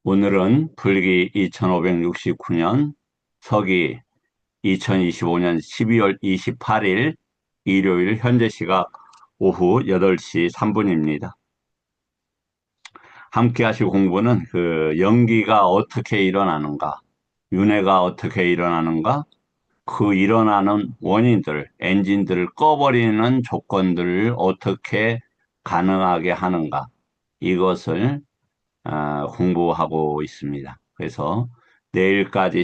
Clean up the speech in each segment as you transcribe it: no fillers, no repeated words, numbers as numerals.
오늘은 불기 2569년, 서기 2025년 12월 28일 일요일 현재 시각 오후 8시 3분입니다. 함께 하실 공부는 연기가 어떻게 일어나는가, 윤회가 어떻게 일어나는가, 그 일어나는 원인들, 엔진들을 꺼버리는 조건들을 어떻게 가능하게 하는가, 이것을 공부하고 있습니다. 그래서 내일까지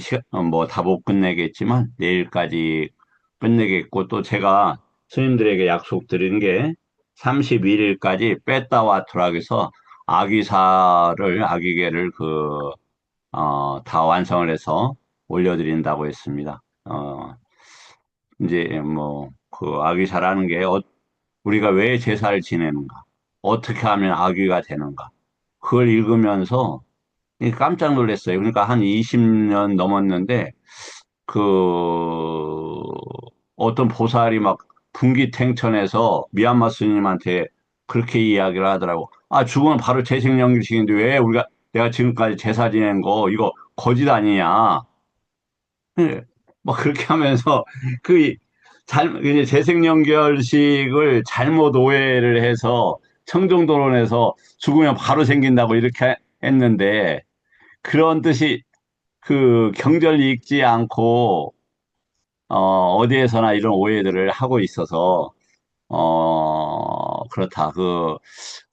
다 못 끝내겠지만 내일까지 끝내겠고, 또 제가 스님들에게 약속드린 게 31일까지 뺐다와 투락해서 아기사를 다 완성을 해서 올려드린다고 했습니다. 이제 아기사라는 게 우리가 왜 제사를 지내는가, 어떻게 하면 아기가 되는가, 그걸 읽으면서 깜짝 놀랐어요. 그러니까 한 20년 넘었는데, 그, 어떤 보살이 막 분기탱천해서 미얀마 스님한테 그렇게 이야기를 하더라고. 아, 죽으면 바로 재생연결식인데 왜 내가 지금까지 제사 지낸 거, 이거 거짓 아니냐. 예, 막 그렇게 하면서 그, 이제 재생연결식을 잘못 오해를 해서 청정도론에서 죽으면 바로 생긴다고 이렇게 했는데, 그런 뜻이 경절 읽지 않고 어디에서나 이런 오해들을 하고 있어서 그렇다.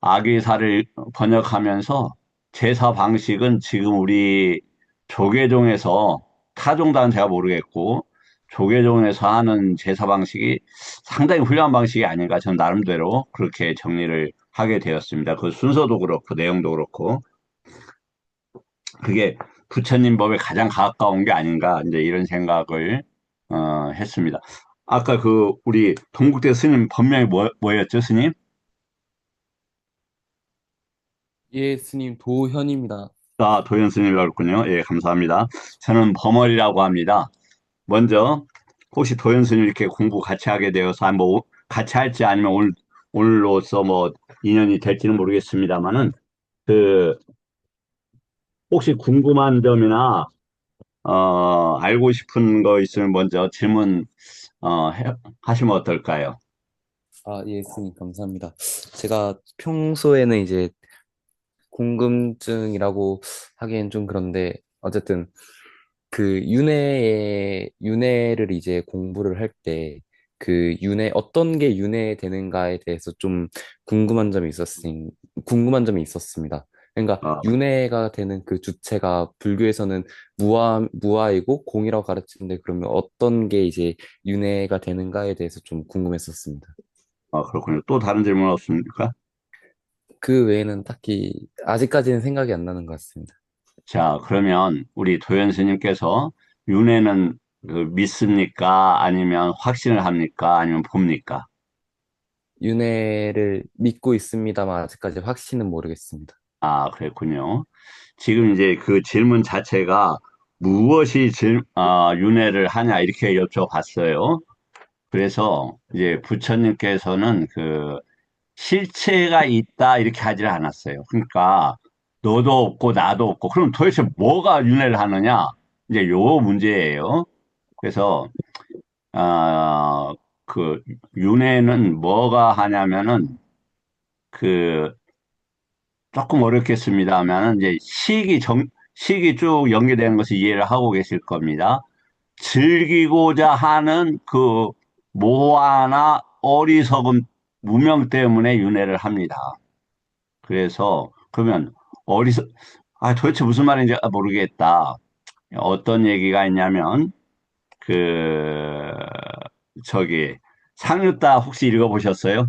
아기사를 번역하면서 제사 방식은 지금 우리 조계종에서, 타종단은 제가 모르겠고 조계종에서 하는 제사 방식이 상당히 훌륭한 방식이 아닌가, 저는 나름대로 그렇게 정리를 하게 되었습니다. 그 순서도 그렇고 내용도 그렇고 그게 부처님 법에 가장 가까운 게 아닌가, 이제 이런 생각을 했습니다. 아까 우리 동국대 스님 법명이 뭐였죠, 스님? 예, 스님 도현입니다. 아, 도현 스님이라고 그랬군요. 예, 감사합니다. 저는 범월이라고 합니다. 먼저 혹시 도현 스님 이렇게 공부 같이 하게 되어서, 같이 할지 아니면 오늘로서 인연이 될지는 모르겠습니다만은, 그 혹시 궁금한 점이나 알고 싶은 거 있으면 먼저 질문 하시면 어떨까요? 예, 스님 감사합니다. 제가 평소에는 이제 궁금증이라고 하기엔 좀 그런데 어쨌든 그 윤회를 이제 공부를 할 때 그 윤회 어떤 게 윤회되는가에 대해서 좀 궁금한 점이 있었습니다. 그러니까 어, 윤회가 되는 그 주체가 불교에서는 무아이고 공이라고 가르치는데 그러면 어떤 게 이제 윤회가 되는가에 대해서 좀 궁금했었습니다. 그렇군요. 또 다른 질문 없습니까? 그 외에는 딱히 아직까지는 생각이 안 나는 것 같습니다. 자, 그러면 우리 도현 스님께서 윤회는 믿습니까? 아니면 확신을 합니까? 아니면 봅니까? 윤회를 믿고 있습니다만 아직까지 확신은 모르겠습니다. 아, 그랬군요. 지금 이제 그 질문 자체가 무엇이 윤회를 하냐, 이렇게 여쭤봤어요. 그래서 이제 부처님께서는 실체가 있다 이렇게 하질 않았어요. 그러니까 너도 없고 나도 없고, 그럼 도대체 뭐가 윤회를 하느냐? 이제 요 문제예요. 그래서 아, 그 윤회는 뭐가 하냐면은, 그 조금 어렵겠습니다만은, 이제 식이 쭉 연계되는 것을 이해를 하고 계실 겁니다. 즐기고자 하는 모호나 어리석음, 무명 때문에 윤회를 합니다. 그래서 그러면 어리석 도대체 무슨 말인지 모르겠다. 어떤 얘기가 있냐면, 그 저기 상유따 혹시 읽어보셨어요?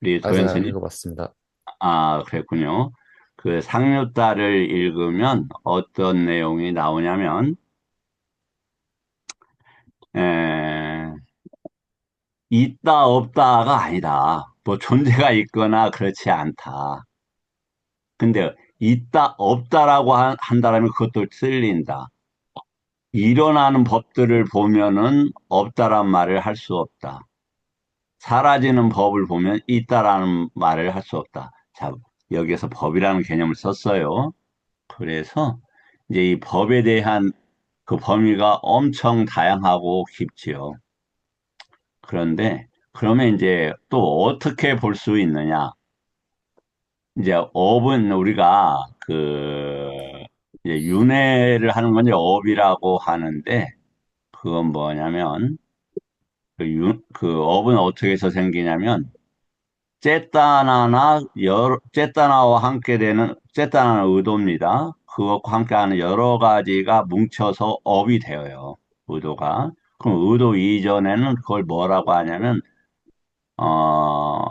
우리 아직 도현 안 스님? 읽어봤습니다. 아, 그랬군요. 그 상유따를 읽으면 어떤 내용이 나오냐면, 에, 있다 없다가 아니다. 뭐 존재가 있거나 그렇지 않다. 근데 있다 없다라고 한다라면 그것도 틀린다. 일어나는 법들을 보면은 없다란 말을 할 수 없다. 사라지는 법을 보면 있다라는 말을 할 수 없다. 자, 여기에서 법이라는 개념을 썼어요. 그래서 이제 이 법에 대한 그 범위가 엄청 다양하고 깊지요. 그런데 그러면 이제 또 어떻게 볼 수 있느냐? 이제 업은 우리가 이제 윤회를 하는 건 이제 업이라고 하는데 그건 뭐냐면 그 업은 어떻게 해서 생기냐면 째따나와 함께 되는 째따나는 의도입니다. 그것과 함께하는 여러 가지가 뭉쳐서 업이 되어요. 의도가. 그럼 의도 이전에는 그걸 뭐라고 하냐면 어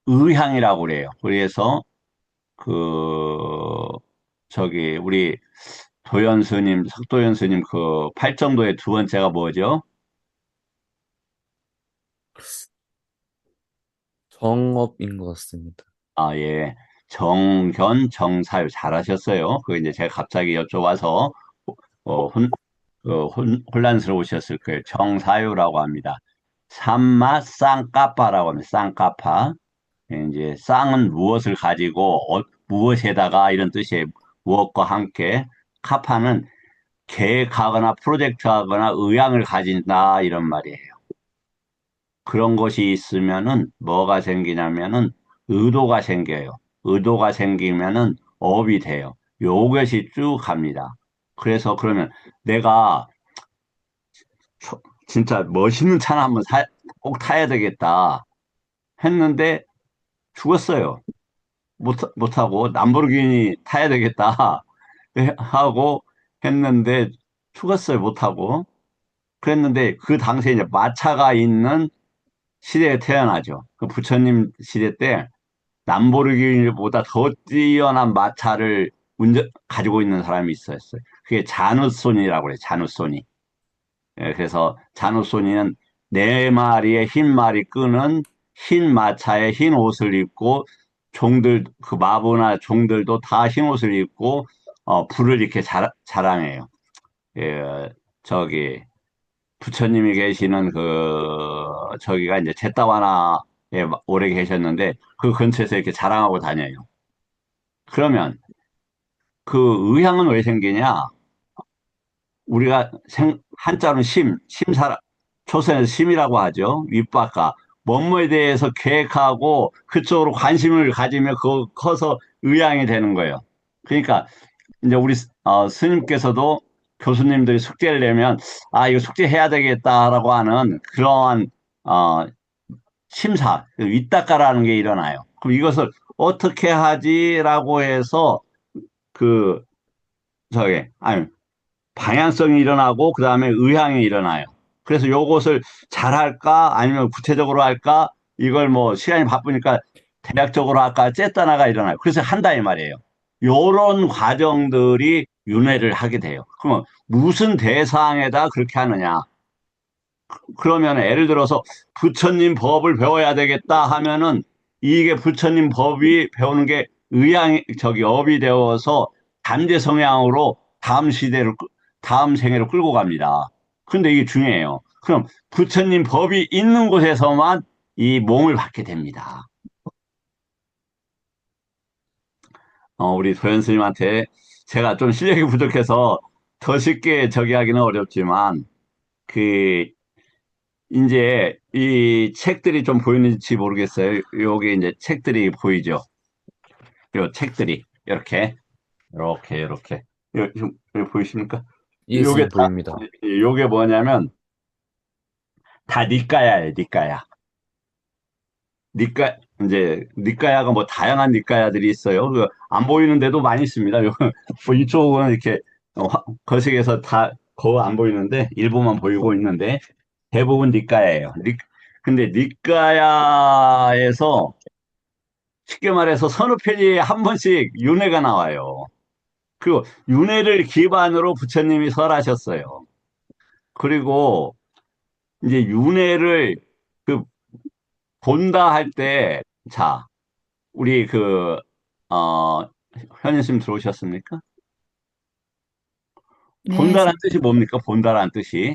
의향이라고 그래요. 그래서 그 우리 도연 스님, 석도연 스님 그 팔정도의 두 번째가 뭐죠? 정업인 것 같습니다. 아, 예. 정견, 정사유 잘하셨어요. 그 이제 제가 갑자기 여쭤봐서 어, 혼, 혼란스러우셨을 거예요. 정사유라고 합니다. 삼마 쌍까파라고 합니다. 쌍까파. 예, 이제 쌍은 무엇을 가지고 무엇에다가 이런 뜻이에요. 무엇과 함께. 카파는 계획하거나 프로젝트하거나 의향을 가진다 이런 말이에요. 그런 것이 있으면은 뭐가 생기냐면은 의도가 생겨요. 의도가 생기면은 업이 돼요. 요것이 쭉 갑니다. 그래서 그러면 내가 진짜 멋있는 차를 한번 꼭 타야 되겠다 했는데 죽었어요. 못하고 람보르기니 타야 되겠다 하고 했는데 죽었어요. 못하고. 그랬는데 그 당시에 이제 마차가 있는 시대에 태어나죠. 그 부처님 시대 때 람보르기니보다 더 뛰어난 마차를 가지고 있는 사람이 있었어요. 그게 자누소니라고 그래요. 자누소니. 예, 그래서 자누소니는 네 마리의 흰 말이 끄는 흰 마차에 흰 옷을 입고 그 마부나 종들도 다 흰 옷을 입고 불을 이렇게 자랑해요. 예, 저기 부처님이 계시는 저기가 이제 제타와나에 오래 계셨는데 그 근처에서 이렇게 자랑하고 다녀요. 그러면 그 의향은 왜 생기냐? 우리가 한자로는 초선에서 심이라고 하죠. 윗바까. 뭐뭐에 대해서 계획하고 그쪽으로 관심을 가지면 그거 커서 의향이 되는 거예요. 그러니까 이제 우리 스님께서도 교수님들이 숙제를 내면 아 이거 숙제해야 되겠다라고 하는 그러한 어, 심사, 윗닦아라는 게 일어나요. 그럼 이것을 어떻게 하지라고 해서 그 아니 방향성이 일어나고 그다음에 의향이 일어나요. 그래서 요것을 잘할까 아니면 구체적으로 할까 이걸 뭐 시간이 바쁘니까 대략적으로 할까 쨌다나가 일어나요. 그래서 한다 이 말이에요. 요런 과정들이 윤회를 하게 돼요. 그러면 무슨 대상에다 그렇게 하느냐? 그러면 예를 들어서 부처님 법을 배워야 되겠다 하면은 이게 부처님 법이 배우는 게 업이 되어서 잠재 성향으로 다음 생애로 끌고 갑니다. 근데 이게 중요해요. 그럼 부처님 법이 있는 곳에서만 이 몸을 받게 됩니다. 우리 도현 스님한테 제가 좀 실력이 부족해서 더 쉽게 저기 하기는 어렵지만 그 이제 이 책들이 좀 보이는지 모르겠어요. 요게 이제 책들이 보이죠. 요 책들이 이렇게 요 보이십니까? 예, 요게 스님 다 보입니다. 요게 뭐냐면 다 니까야예요. 니까야. 니까야가 뭐 다양한 니까야들이 있어요. 안 보이는데도 많이 있습니다. 뭐 이쪽은 이렇게 거식에서 다 거의 안 보이는데 일부만 보이고 있는데 대부분 니까야예요. 근데 니까야에서 쉽게 말해서 서너 페이지에 한 번씩 윤회가 나와요. 그리고 윤회를 기반으로 부처님이 설하셨어요. 그리고 이제 윤회를 그 본다 할 때, 자, 우리 현인님 들어오셨습니까? 네, 본다란 뜻이 뭡니까? 본다란 뜻이.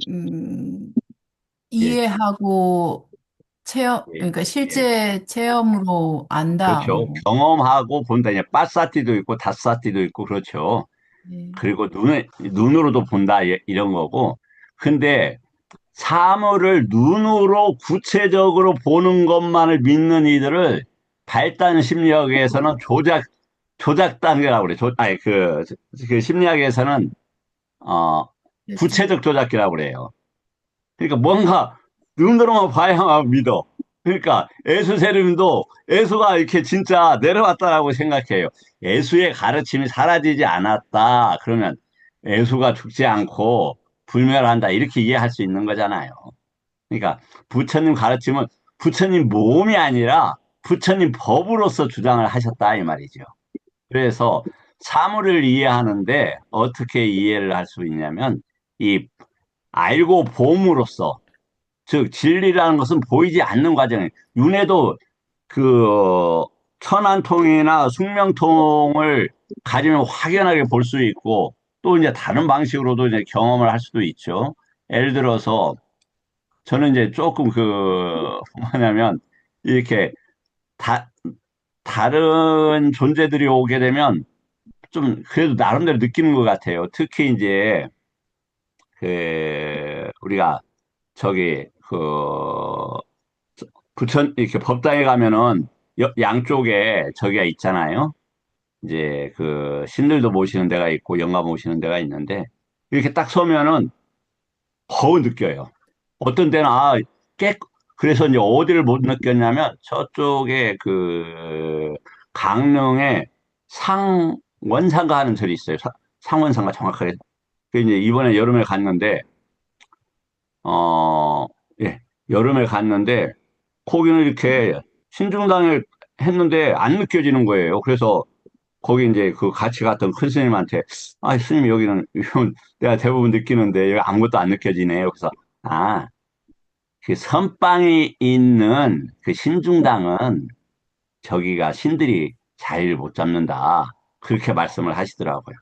음, 예. 이해하고 예, 그러니까 예. 실제 체험으로 안다, 그렇죠. 뭐. 경험하고 본다. 이제 빠사티도 있고 다사티도 있고 그렇죠. 네. 그리고 눈으로도 본다. 이런 거고. 근데 사물을 눈으로 구체적으로 보는 것만을 믿는 이들을 발단 심리학에서는 조작 단계라고 그래. 아니, 그 심리학에서는, 어, 그렇죠. 구체적 조작기라고 그래요. 그러니까 뭔가 눈으로만 봐야만 믿어. 그러니까 예수세림도 예수가 이렇게 진짜 내려왔다라고 생각해요. 예수의 가르침이 사라지지 않았다. 그러면 예수가 죽지 않고 불멸한다. 이렇게 이해할 수 있는 거잖아요. 그러니까 부처님 가르침은 부처님 몸이 아니라 부처님 법으로서 주장을 하셨다 이 말이죠. 그래서 사물을 이해하는데 어떻게 이해를 할 수 있냐면 이 알고 봄으로써 즉 진리라는 것은 보이지 않는 과정이에요. 윤회도 그 천안통이나 숙명통을 가지면 확연하게 볼 수 있고 또 이제 다른 방식으로도 이제 경험을 할 수도 있죠. 예를 들어서 저는 이제 조금 뭐냐면 이렇게 다 다른 존재들이 오게 되면 좀 그래도 나름대로 느끼는 것 같아요. 특히 이제 우리가 저기 부천 이렇게 법당에 가면은 양쪽에 저기가 있잖아요. 이제 그 신들도 모시는 데가 있고 영감 모시는 데가 있는데 이렇게 딱 서면은 거우 느껴요. 어떤 때는 깨 그래서 이제 어디를 못 느꼈냐면 저쪽에 강릉에 상원상가 하는 절이 있어요. 상원상가 정확하게. 그 이제 이번에 여름에 갔는데 어, 예, 여름에 갔는데 거기는 이렇게 신중당을 했는데 안 느껴지는 거예요. 그래서 거기 이제 그 같이 갔던 큰 스님한테 스님 여기는 이건 내가 대부분 느끼는데 여기 아무것도 안 느껴지네요. 그래서 아, 그 선방에 있는 그 신중당은 저기가 신들이 자리를 못 잡는다. 그렇게 말씀을 하시더라고요.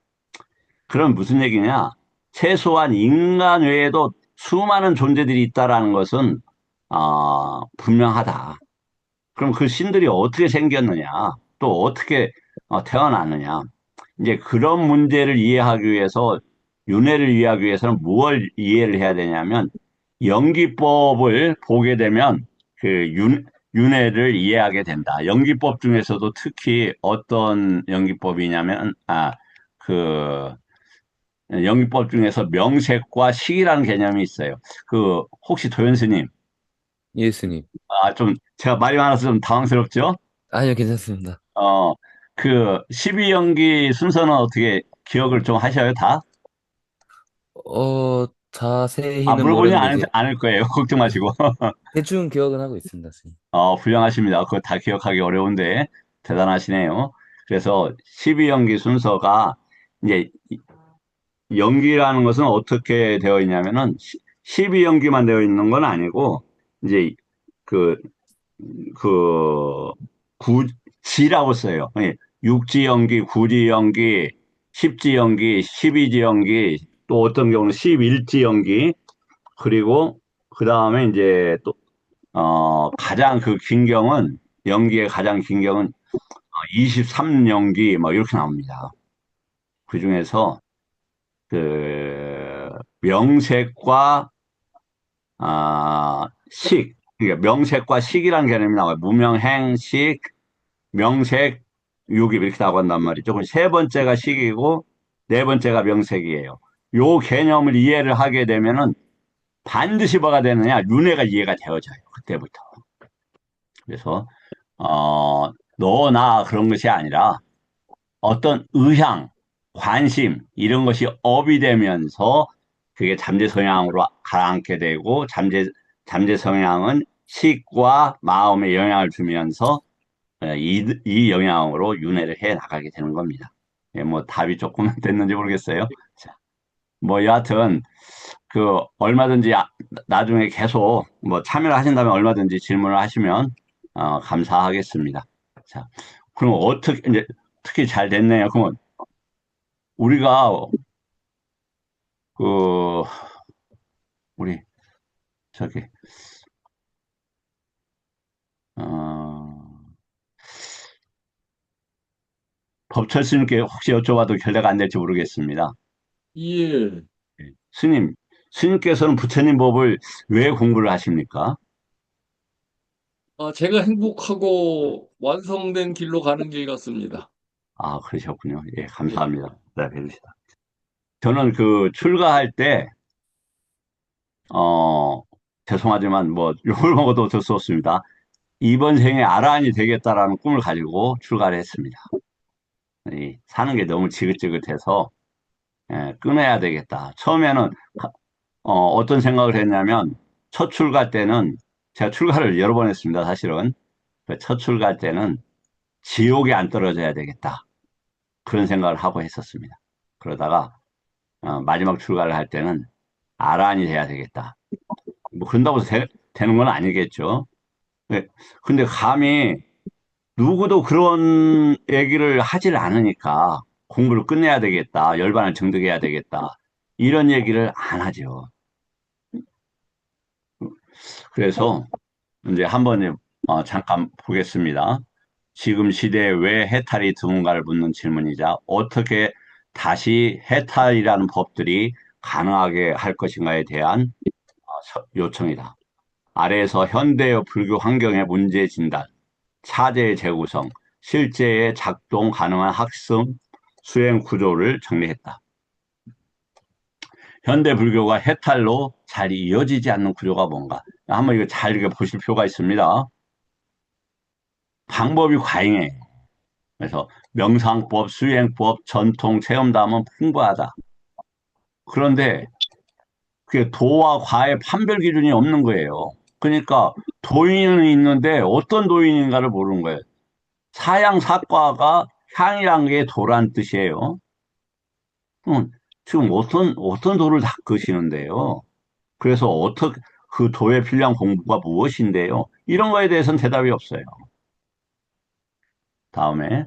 그럼 무슨 얘기냐? 최소한 인간 외에도 수많은 존재들이 있다라는 것은 분명하다. 그럼 그 신들이 어떻게 생겼느냐? 또 어떻게 태어났느냐? 이제 그런 문제를 이해하기 위해서 윤회를 이해하기 위해서는 무엇을 이해를 해야 되냐면 연기법을 보게 되면 윤회를 이해하게 된다. 연기법 중에서도 특히 어떤 연기법이냐면 그 영미법 중에서 명색과 식이라는 개념이 있어요. 혹시 도현스님, 예수님. 좀, 제가 말이 많아서 좀 당황스럽죠? 아니요, 괜찮습니다. 어, 12연기 순서는 어떻게 기억을 좀 하셔요, 다? 자세히는 물어보지 모르는데 이제 않을 거예요. 걱정 마시고. 대충 기억은 하고 있습니다, 선생님. 훌륭하십니다. 그거 다 기억하기 어려운데, 대단하시네요. 그래서 12연기 순서가, 이제, 연기라는 것은 어떻게 되어 있냐면은, 12연기만 되어 있는 건 아니고, 이제, 그, 그 지라고 써요. 예, 육지연기, 구지연기, 십지연기, 십이지연기, 또 어떤 경우는 십일지연기, 그리고 그 다음에 이제 또 가장 긴 경은 연기의 가장 긴 경은 23연기 뭐 이렇게 나옵니다. 그 중에서 그 명색과 그러니까 명색과 식이라는 개념이 나와요. 무명행식, 명색, 유깁 이렇게 나간단 말이죠. 그럼 세 번째가 식이고 네 번째가 명색이에요. 요 개념을 이해를 하게 되면은 반드시 뭐가 되느냐? 윤회가 이해가 되어져요. 그때부터. 그래서 너나 그런 것이 아니라 어떤 의향, 관심 이런 것이 업이 되면서 그게 잠재 성향으로 가라앉게 되고 잠재 성향은 식과 마음에 영향을 주면서 이 영향으로 윤회를 해 나가게 되는 겁니다. 예, 뭐 답이 조금 됐는지 모르겠어요. 자, 뭐 여하튼 얼마든지 나중에 계속 뭐 참여를 하신다면 얼마든지 질문을 하시면 감사하겠습니다. 자, 그럼 어떻게 이제 특히 잘 됐네요. 그러면 우리가 그 우리 저기 어, 법철 스님께 혹시 여쭤봐도 결례가 안 될지 모르겠습니다. 예. 예. 스님께서는 부처님 법을 왜 공부를 하십니까? 제가 행복하고 완성된 길로 가는 길 같습니다. 아, 그러셨군요. 예, 예. 감사합니다. 대답해 주시다. 저는 그 출가할 때, 어, 죄송하지만 뭐 욕을 먹어도 어쩔 수 없습니다. 이번 생에 아라한이 되겠다라는 꿈을 가지고 출가를 했습니다. 사는 게 너무 지긋지긋해서 끊어야 되겠다. 처음에는 어떤 생각을 했냐면 첫 출가 때는 제가 출가를 여러 번 했습니다. 사실은 그첫 출가 때는 지옥에 안 떨어져야 되겠다. 그런 생각을 하고 했었습니다. 그러다가 마지막 출가를 할 때는 아란이 돼야 되겠다. 뭐 그런다고 되는 건 아니겠죠. 네, 근데 감히 누구도 그런 얘기를 하질 않으니까 공부를 끝내야 되겠다. 열반을 정득해야 되겠다. 이런 얘기를 안 하죠. 그래서 이제 한번 잠깐 보겠습니다. 지금 시대에 왜 해탈이 드문가를 묻는 질문이자 어떻게 다시 해탈이라는 법들이 가능하게 할 것인가에 대한 요청이다. 아래에서 현대의 불교 환경의 문제 진단, 차제의 재구성, 실제의 작동 가능한 학습 수행 구조를 정리했다. 현대 불교가 해탈로 잘 이어지지 않는 구조가 뭔가? 한번 이거 잘 이렇게 보실 필요가 있습니다. 방법이 과잉해. 그래서 명상법, 수행법, 전통, 체험담은 풍부하다. 그런데 그게 도와 과의 판별 기준이 없는 거예요. 그러니까 도인은 있는데 어떤 도인인가를 모르는 거예요. 사양사과가 향이란 게 도란 뜻이에요. 지금 어떤 도를 닦으시는데요? 그래서 어떻게, 그 도에 필요한 공부가 무엇인데요? 이런 거에 대해서는 대답이 없어요. 다음에,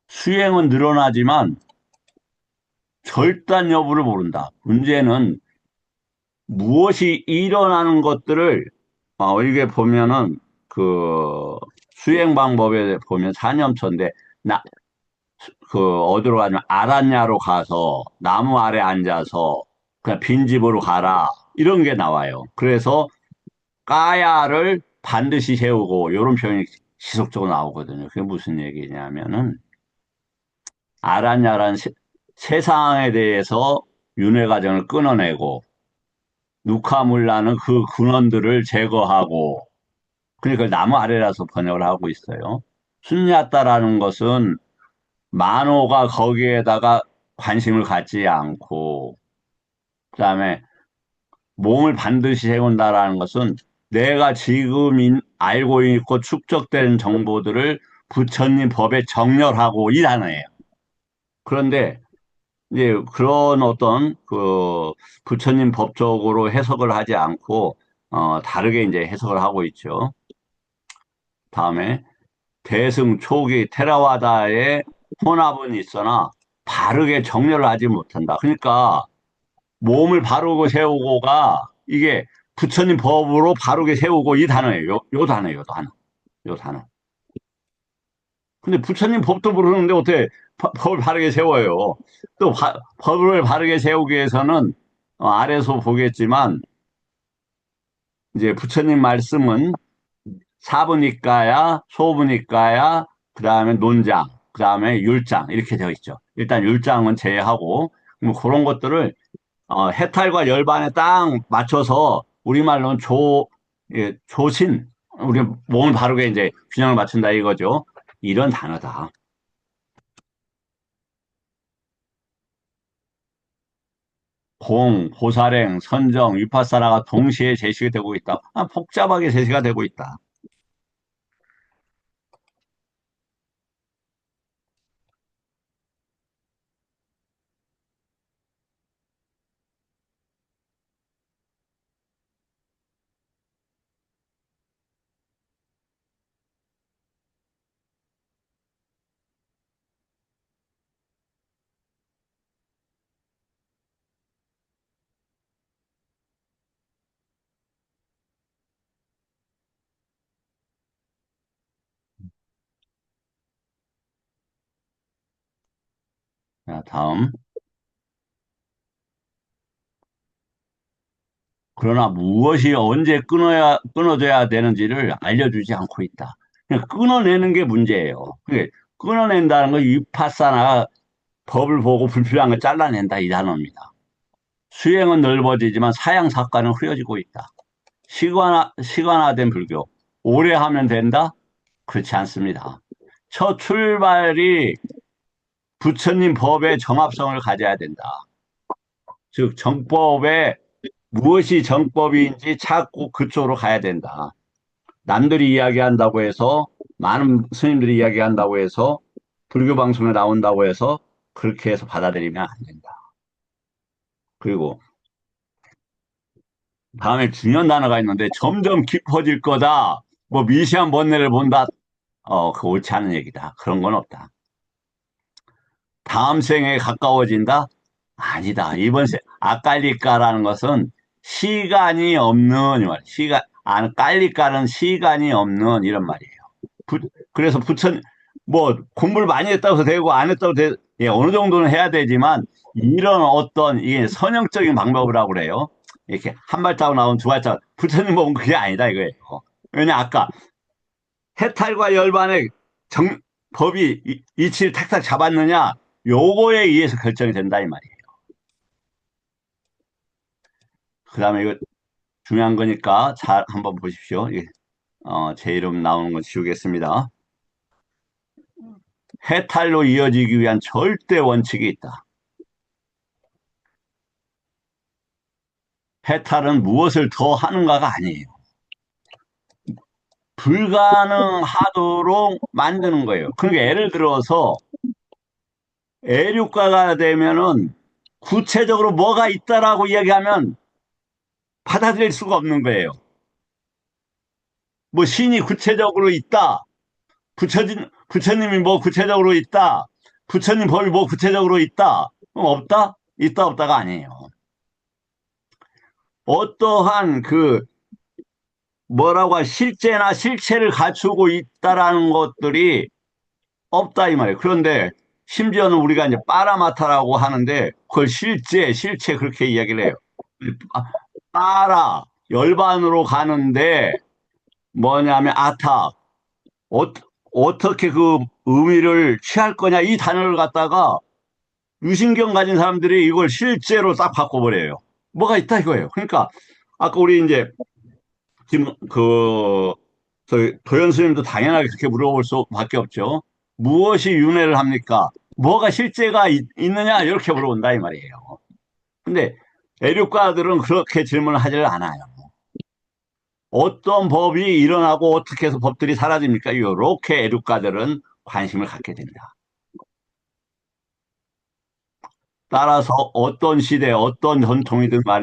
수행은 늘어나지만 절단 여부를 모른다. 문제는 무엇이 일어나는 것들을, 이게 보면은, 그, 수행 방법에 보면 사념처인데, 어디로 가냐면, 아란야로 가서, 나무 아래 앉아서, 그냥 빈집으로 가라. 이런 게 나와요. 그래서, 까야를 반드시 세우고, 이런 표현이 지속적으로 나오거든요. 그게 무슨 얘기냐면은, 아란야란 세상에 대해서 윤회 과정을 끊어내고, 누카물라는 그 근원들을 제거하고, 그러니까 나무 아래라서 번역을 하고 있어요. 순냐따라는 것은 만호가 거기에다가 관심을 갖지 않고, 그 다음에 몸을 반드시 세운다라는 것은 내가 지금 알고 있고 축적된 정보들을 부처님 법에 정렬하고 이 단어예요. 그런데 이제 그런 어떤 그 부처님 법적으로 해석을 하지 않고 다르게 이제 해석을 하고 있죠. 다음에 대승 초기 테라와다의 혼합은 있으나 바르게 정렬을 하지 못한다. 그러니까 몸을 바르고 세우고가 이게 부처님 법으로 바르게 세우고 이 단어예요. 요 단어예요. 요 단어. 요 단어. 근데 부처님 법도 모르는데 어떻게 법을 바르게 세워요? 또 법을 바르게 세우기 위해서는 아래서 보겠지만 이제 부처님 말씀은 사부니까야, 소부니까야, 그 다음에 논장, 그 다음에 율장 이렇게 되어 있죠. 일단 율장은 제외하고 뭐 그런 것들을 해탈과 열반에 딱 맞춰서 우리말로는 조신 우리 몸을 바르게 이제 균형을 맞춘다 이거죠. 이런 단어다. 공, 보살행, 선정, 위파사나가 동시에 제시가 되고 있다. 복잡하게 제시가 되고 있다. 자, 다음. 그러나 무엇이 언제 끊어져야 되는지를 알려주지 않고 있다. 그냥 끊어내는 게 문제예요. 그게 끊어낸다는 건 위파사나 법을 보고 불필요한 걸 잘라낸다 이 단어입니다. 수행은 넓어지지만 사양 사과는 흐려지고 있다. 시관화된 불교. 오래 하면 된다? 그렇지 않습니다. 첫 출발이 부처님 법의 정합성을 가져야 된다. 즉 정법에 무엇이 정법인지 찾고 그쪽으로 가야 된다. 남들이 이야기한다고 해서 많은 스님들이 이야기한다고 해서 불교 방송에 나온다고 해서 그렇게 해서 받아들이면 안 된다. 그리고 다음에 중요한 단어가 있는데 점점 깊어질 거다. 뭐 미시한 번뇌를 본다. 그거 옳지 않은 얘기다. 그런 건 없다. 다음 생에 가까워진다? 아니다. 이번 생, 아깔리까라는 것은 시간이 없는, 이 말. 깔리까는 시간이 없는, 이런 말이에요. 그래서 뭐, 공부를 많이 했다고 해서 되고, 안 했다고 해서 예, 어느 정도는 해야 되지만, 이런 어떤, 이게 선형적인 방법을 하고 그래요. 이렇게 한 발자국 나오면 두 발자국. 부처님 보면 그게 아니다, 이거예요. 왜냐, 아까 해탈과 열반의 법이 이치를 탁탁 잡았느냐, 요거에 의해서 결정이 된다, 이 말이에요. 그 다음에 이거 중요한 거니까 잘 한번 보십시오. 제 이름 나오는 건 지우겠습니다. 해탈로 이어지기 위한 절대 원칙이 있다. 해탈은 무엇을 더 하는가가 아니에요. 불가능하도록 만드는 거예요. 그러니까 예를 들어서 애류가가 되면은 구체적으로 뭐가 있다라고 이야기하면 받아들일 수가 없는 거예요. 뭐 신이 구체적으로 있다. 부처님이 뭐 구체적으로 있다. 부처님 법이 뭐 구체적으로 있다. 없다? 있다 없다가 아니에요. 어떠한 뭐라고 실제나 실체를 갖추고 있다라는 것들이 없다 이 말이에요. 그런데 심지어는 우리가 이제 빠라마타라고 하는데 그걸 실체 그렇게 이야기를 해요. 빠라 열반으로 가는데 뭐냐면 아타 어떻게 그 의미를 취할 거냐 이 단어를 갖다가 유신경 가진 사람들이 이걸 실제로 딱 바꿔버려요. 뭐가 있다 이거예요. 그러니까 아까 우리 이제 지금 저희 도현 스님도 당연하게 그렇게 물어볼 수밖에 없죠. 무엇이 윤회를 합니까? 뭐가 실제가 있느냐 이렇게 물어본다 이 말이에요. 근데 애륙가들은 그렇게 질문을 하지를 않아요. 어떤 법이 일어나고 어떻게 해서 법들이 사라집니까? 이렇게 애륙가들은 관심을 갖게 된다. 따라서 어떤 시대, 어떤 전통이든 간에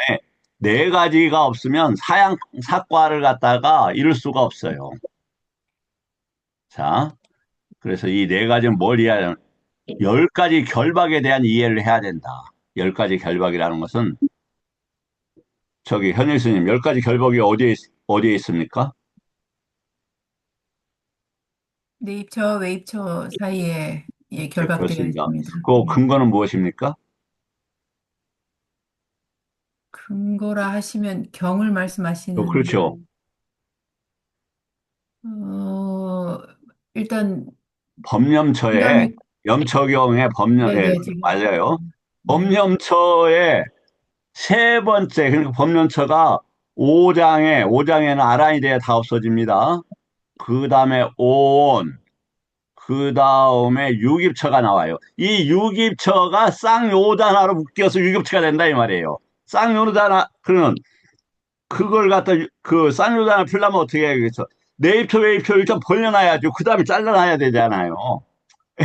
네 가지가 없으면 사과를 갖다가 이룰 수가 없어요. 자, 그래서 이 네 가지는 뭘 이해하냐면, 10가지 결박에 대한 이해를 해야 된다. 10가지 결박이라는 것은, 현일 스님, 10가지 결박이 어디에 있습니까? 네입처, 외입처 사이에 예, 네, 결박되어 그렇습니다. 있습니다. 그 네. 근거는 무엇입니까? 근거라 하시면 경을 말씀하시는 그렇죠. 어, 일단 법념처에, 그다음에 염처경의 네네 지금 맞아요. 네. 법념처의 세 번째, 그러니까 법령처가 5장에는 아란이 돼야 다 없어집니다. 그 다음에 온, 그 다음에 유깁처가 나와요. 이 유깁처가 쌍요단하로 묶여서 유깁처가 된다, 이 말이에요. 쌍요단하, 그러면 그걸 갖다 그 쌍요단을 풀려면 어떻게 해야겠어? 내입처, 외입처 일단 벌려놔야죠. 그 다음에 잘라놔야 되잖아요.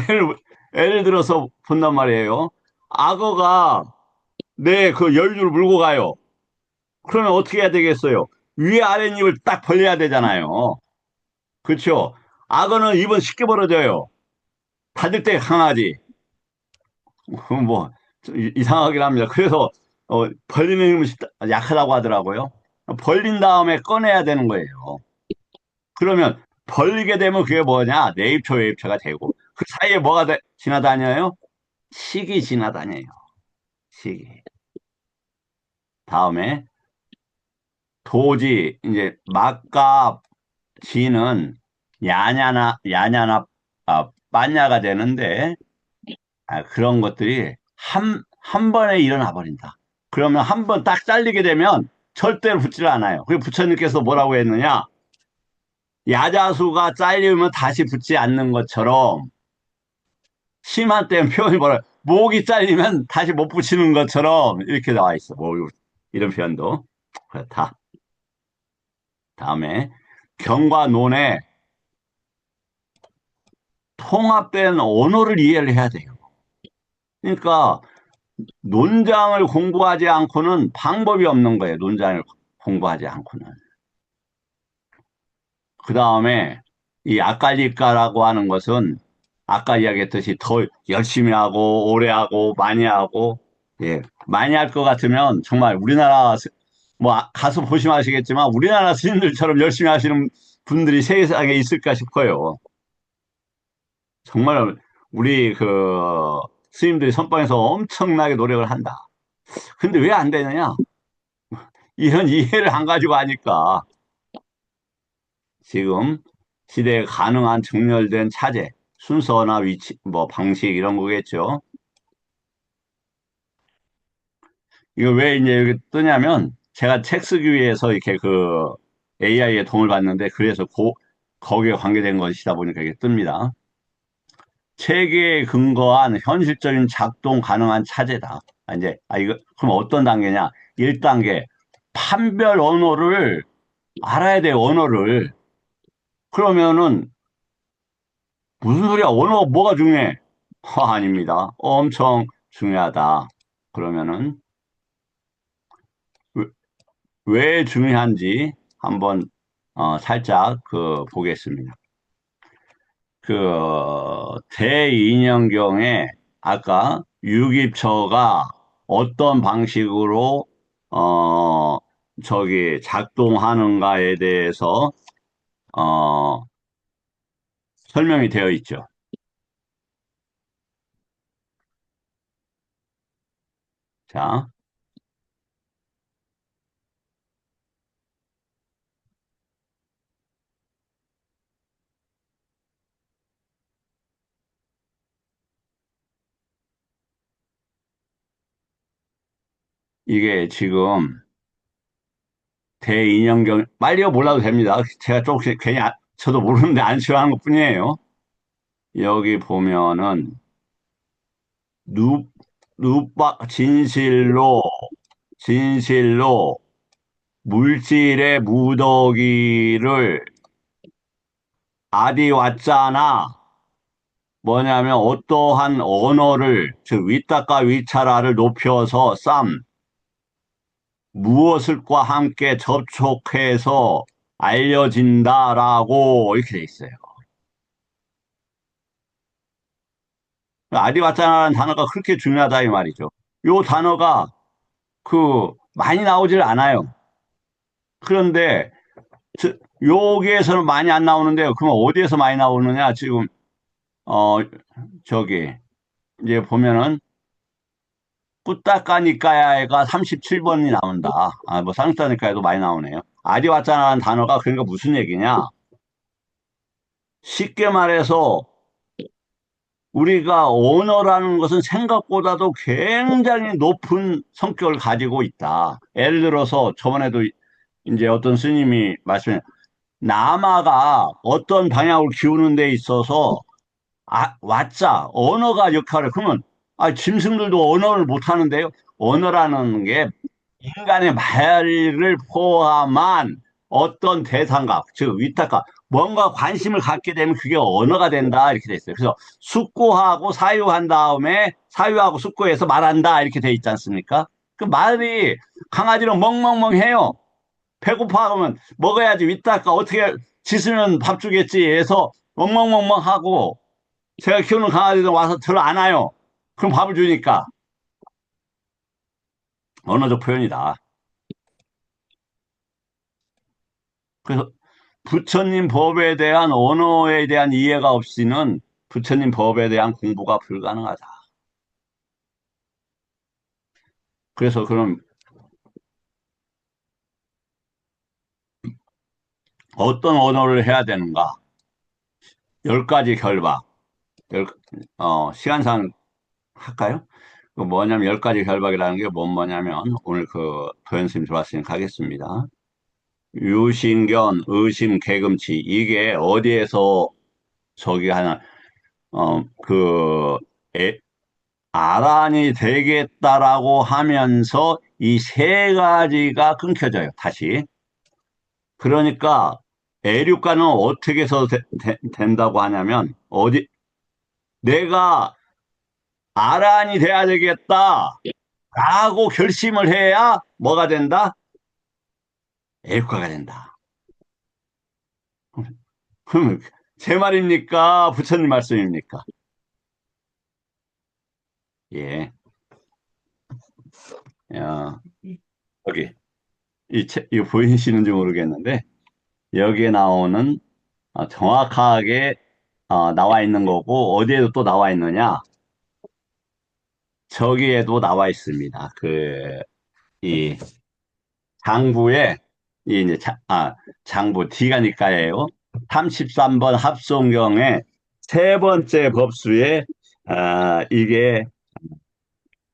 예를, 예를 들어서 본단 말이에요. 악어가 그 열줄을 물고 가요. 그러면 어떻게 해야 되겠어요? 위 아랫입을 딱 벌려야 되잖아요. 그렇죠? 악어는 입은 쉽게 벌어져요. 닫을 때 강하지. 뭐 이상하긴 합니다. 그래서 벌리는 힘은 약하다고 하더라고요. 벌린 다음에 꺼내야 되는 거예요. 그러면 벌리게 되면 그게 뭐냐? 내입처, 외입처가 되고 그 사이에 뭐가 지나다녀요? 식이 지나다녀요. 식이. 다음에 도지, 이제 막과 지는 야냐나, 빠냐가 되는데, 그런 것들이 한 번에 일어나 버린다. 그러면 한 번 딱 잘리게 되면 절대로 붙질 않아요. 그리고 부처님께서 뭐라고 했느냐? 야자수가 잘리면 다시 붙지 않는 것처럼, 심한 때는 표현이 뭐라, 목이 잘리면 다시 못 붙이는 것처럼 이렇게 나와 있어. 뭐, 이런 표현도. 그렇다. 다음에 경과 논에 통합된 언어를 이해를 해야 돼요. 그러니까 논장을 공부하지 않고는 방법이 없는 거예요. 논장을 공부하지 않고는. 그 다음에 이 아까리까라고 하는 것은 아까 이야기했듯이 더 열심히 하고 오래 하고 많이 하고, 예, 많이 할 것 같으면 정말 우리나라 뭐 가서 보시면 아시겠지만 우리나라 스님들처럼 열심히 하시는 분들이 세상에 있을까 싶어요. 정말 우리 스님들이 선방에서 엄청나게 노력을 한다. 근데 왜 안 되느냐? 이런 이해를 안 가지고 하니까 지금 시대에 가능한 정렬된 차제, 순서나 위치, 뭐 방식 이런 거겠죠. 이거 왜 이제 여기 뜨냐면 제가 책 쓰기 위해서 이렇게 AI의 도움을 받는데 그래서 거기에 관계된 것이다 보니까 이게 뜹니다. 체계에 근거한 현실적인 작동 가능한 차제다. 이거 그럼 어떤 단계냐? 1단계 판별 언어를 알아야 돼, 언어를. 그러면은 무슨 소리야? 언어가 뭐가 중요해? 아닙니다. 엄청 중요하다. 그러면은 왜, 왜 중요한지 한번 살짝 보겠습니다. 대인연경에 아까 유기처가 어떤 방식으로 작동하는가에 대해서 어, 설명이 되어 있죠. 자, 이게 지금 대인연경 빨리요 몰라도 됩니다. 제가 조금씩 괜히 저도 모르는데 안 싫어하는 것 뿐이에요. 여기 보면은 누박 진실로 물질의 무더기를 아디 왔잖아. 뭐냐면 어떠한 언어를 즉 위따가 위차라를 높여서 무엇을과 함께 접촉해서 알려진다라고 이렇게 돼 있어요. 아디 왔잖아라는 단어가 그렇게 중요하다 이 말이죠. 요 단어가 많이 나오질 않아요. 그런데 여기에서는 많이 안 나오는데요. 그럼 어디에서 많이 나오느냐? 지금 어 저기 이제 보면은 꾸따까니까야가 37번이 나온다. 뭐 상따니까야도 많이 나오네요. 아디 왔잖아라는 단어가 그러니까 무슨 얘기냐? 쉽게 말해서 우리가 언어라는 것은 생각보다도 굉장히 높은 성격을 가지고 있다. 예를 들어서 저번에도 이제 어떤 스님이 말씀해 남아가 어떤 방향으로 기우는 데 있어서 왓자 언어가 역할을 그러면 짐승들도 언어를 못 하는데요. 언어라는 게 인간의 말을 포함한 어떤 대상각, 즉 위탁각, 뭔가 관심을 갖게 되면 그게 언어가 된다 이렇게 돼 있어요. 그래서 숙고하고 사유한 다음에 사유하고 숙고해서 말한다 이렇게 돼 있지 않습니까? 그 말이 강아지는 멍멍멍해요. 배고파 하면 먹어야지 위탁각 어떻게 짖으면 밥 주겠지 해서 멍멍멍멍하고 제가 키우는 강아지도 와서 저를 안아요. 그럼 밥을 주니까 언어적 표현이다. 그래서 부처님 법에 대한 언어에 대한 이해가 없이는 부처님 법에 대한 공부가 불가능하다. 그래서 그럼 어떤 언어를 해야 되는가? 10가지 결박. 열, 시간상 할까요? 그 뭐냐면 10가지 결박이라는 게 뭐냐면 오늘 그 도현 스님 들어왔으니까 하겠습니다. 유신견, 의심, 개금치 이게 어디에서 저기 하나 그 아란이 되겠다라고 하면서 이 세 가지가 끊겨져요. 다시. 그러니까 애류가는 어떻게 해서 된다고 하냐면 어디 내가 아란이 돼야 되겠다 라고 결심을 해야 뭐가 된다? 애육가가 된다. 그럼 제 말입니까? 부처님 말씀입니까? 예. 야, 여기 이거 보이시는지 모르겠는데 여기에 나오는 정확하게 나와 있는 거고 어디에도 또 나와 있느냐? 저기에도 나와 있습니다. 이 장부에 이 이제 장부 D가니까예요. 33번 합송경의 세 번째 법수에 이게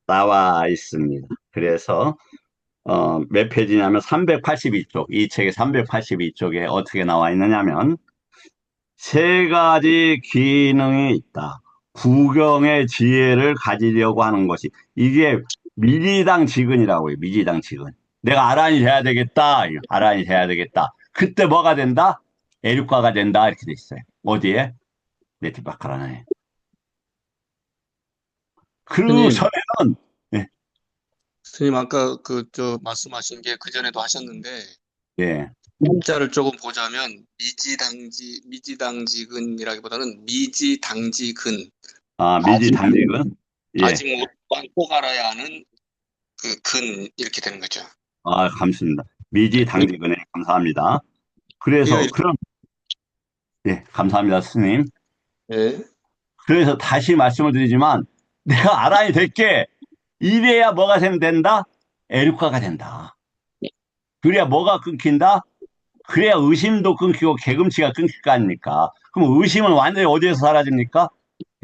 나와 있습니다. 그래서 몇 페이지냐면 382쪽, 이 책의 382쪽에 어떻게 나와 있느냐면 세 가지 기능이 있다. 구경의 지혜를 가지려고 하는 것이 이게 미지당지근이라고 해요. 미지당지근. 내가 아란이 돼야 되겠다. 아란이 돼야 되겠다. 그때 뭐가 된다? 에릭과가 된다. 이렇게 돼 있어요. 어디에? 네티바카라나에. 그 스님, 전에는 예, 스님 아까 말씀하신 게 그전에도 하셨는데, 예. 문자를 조금 보자면, 미지당지근이라기보다는 미지당지근. 미지당지근. 예. 아직 못 받고 갈아야 하는 이렇게 되는 거죠. 감사합니다. 미지당지근에 감사합니다. 그래서 이거, 예, 감사합니다, 스님. 예. 그래서 다시 말씀을 드리지만 내가 아란이 될게 이래야 뭐가 된다? 에릭과가 된다. 그래야 뭐가 끊긴다? 그래야 의심도 끊기고 개금치가 끊길 거 아닙니까? 그럼 의심은 완전히 어디에서 사라집니까?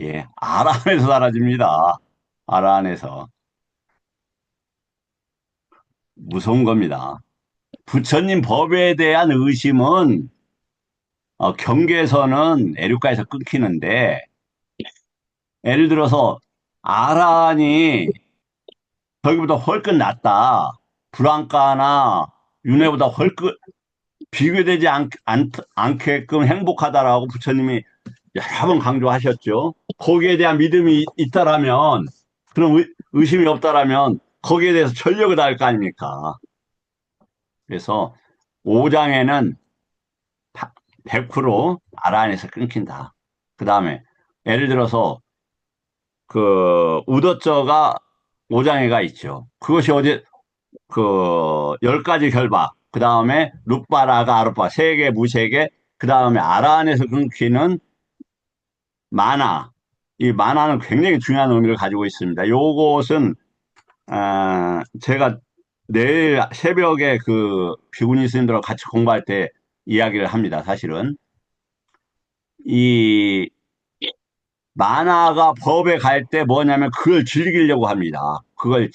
예, 아란에서 사라집니다. 아란에서. 무서운 겁니다. 부처님 법에 대한 의심은 경계에서는 에릭과에서 끊기는데 예를 들어서 아란이 저기보다 훨씬 낫다. 불안가나 윤회보다 훨씬 비교되지 않게끔 행복하다라고 부처님이 여러 번 강조하셨죠. 거기에 대한 믿음이 있다라면, 그런 의심이 없다라면 거기에 대해서 전력을 다할 거 아닙니까? 그래서 5장에는 100% 아란에서 끊긴다. 그 다음에 예를 들어서 우더저가 5장에가 있죠. 그것이 어디 10가지 결박, 그 다음에 룻바라가 아룻바, 세계, 무세계, 그 다음에 아란에서 끊기는 마나. 이 마나는 굉장히 중요한 의미를 가지고 있습니다. 요것은, 제가 내일 새벽에 비구니 스님들하고 같이 공부할 때 이야기를 합니다, 사실은. 이 마나가 법에 갈 때 뭐냐면 그걸 즐기려고 합니다. 그걸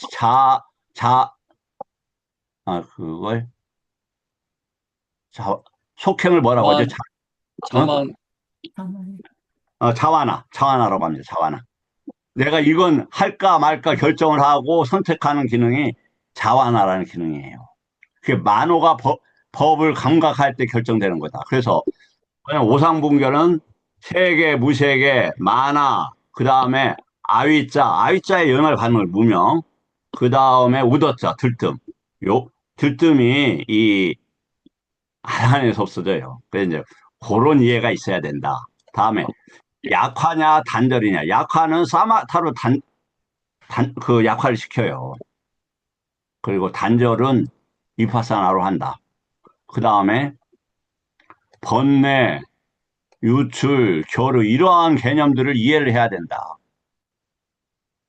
그걸 속행을 뭐라고 하죠? 자만, 자완화라고 합니다. 자완화. 내가 이건 할까 말까 결정을 하고 선택하는 기능이 자완화라는 기능이에요. 그게 만호가 법을 감각할 때 결정되는 거다. 그래서 그냥 오상분결은 세계, 무세계, 만화, 그 다음에 아위자의 영향을 받는 걸 무명, 그 다음에 우더자, 들뜸. 요 들뜸이 이 아란에서 없어져요. 그래서 이제 그런 이해가 있어야 된다. 다음에 약화냐 단절이냐. 약화는 사마타로 약화를 시켜요. 그리고 단절은 이파사나로 한다. 그 다음에 번뇌, 유출, 결의 이러한 개념들을 이해를 해야 된다.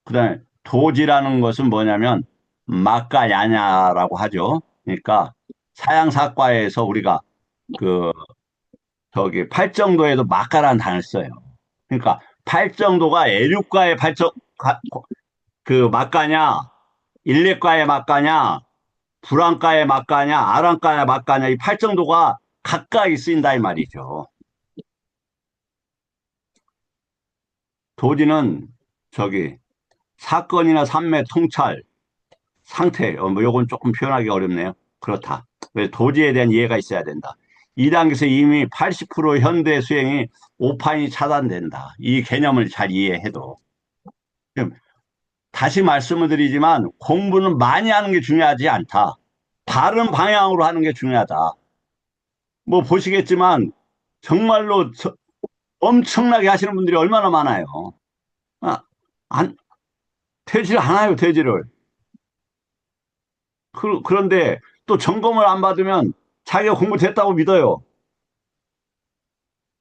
그 다음에 도지라는 것은 뭐냐면 막가냐냐라고 하죠. 그러니까 사양사과에서 우리가 그 저기 팔정도에도 막가라는 단어를 써요. 그러니까 팔정도가 애류과의 그 막가냐, 일례과의 막가냐, 불안과의 막가냐, 아란과의 막가냐, 이 팔정도가 각각이 쓰인다 이 말이죠. 도지는 저기 사건이나 산매 통찰 상태, 뭐 요건 조금 표현하기 어렵네요. 그렇다. 왜 도지에 대한 이해가 있어야 된다. 2단계에서 이미 80% 현대 수행이 오판이 차단된다. 이 개념을 잘 이해해도. 다시 말씀을 드리지만 공부는 많이 하는 게 중요하지 않다. 바른 방향으로 하는 게 중요하다. 뭐 보시겠지만 정말로 엄청나게 하시는 분들이 얼마나 많아요. 아, 안, 되질 않아요, 되지를. 그런데 또 점검을 안 받으면 자기가 공부됐다고 믿어요.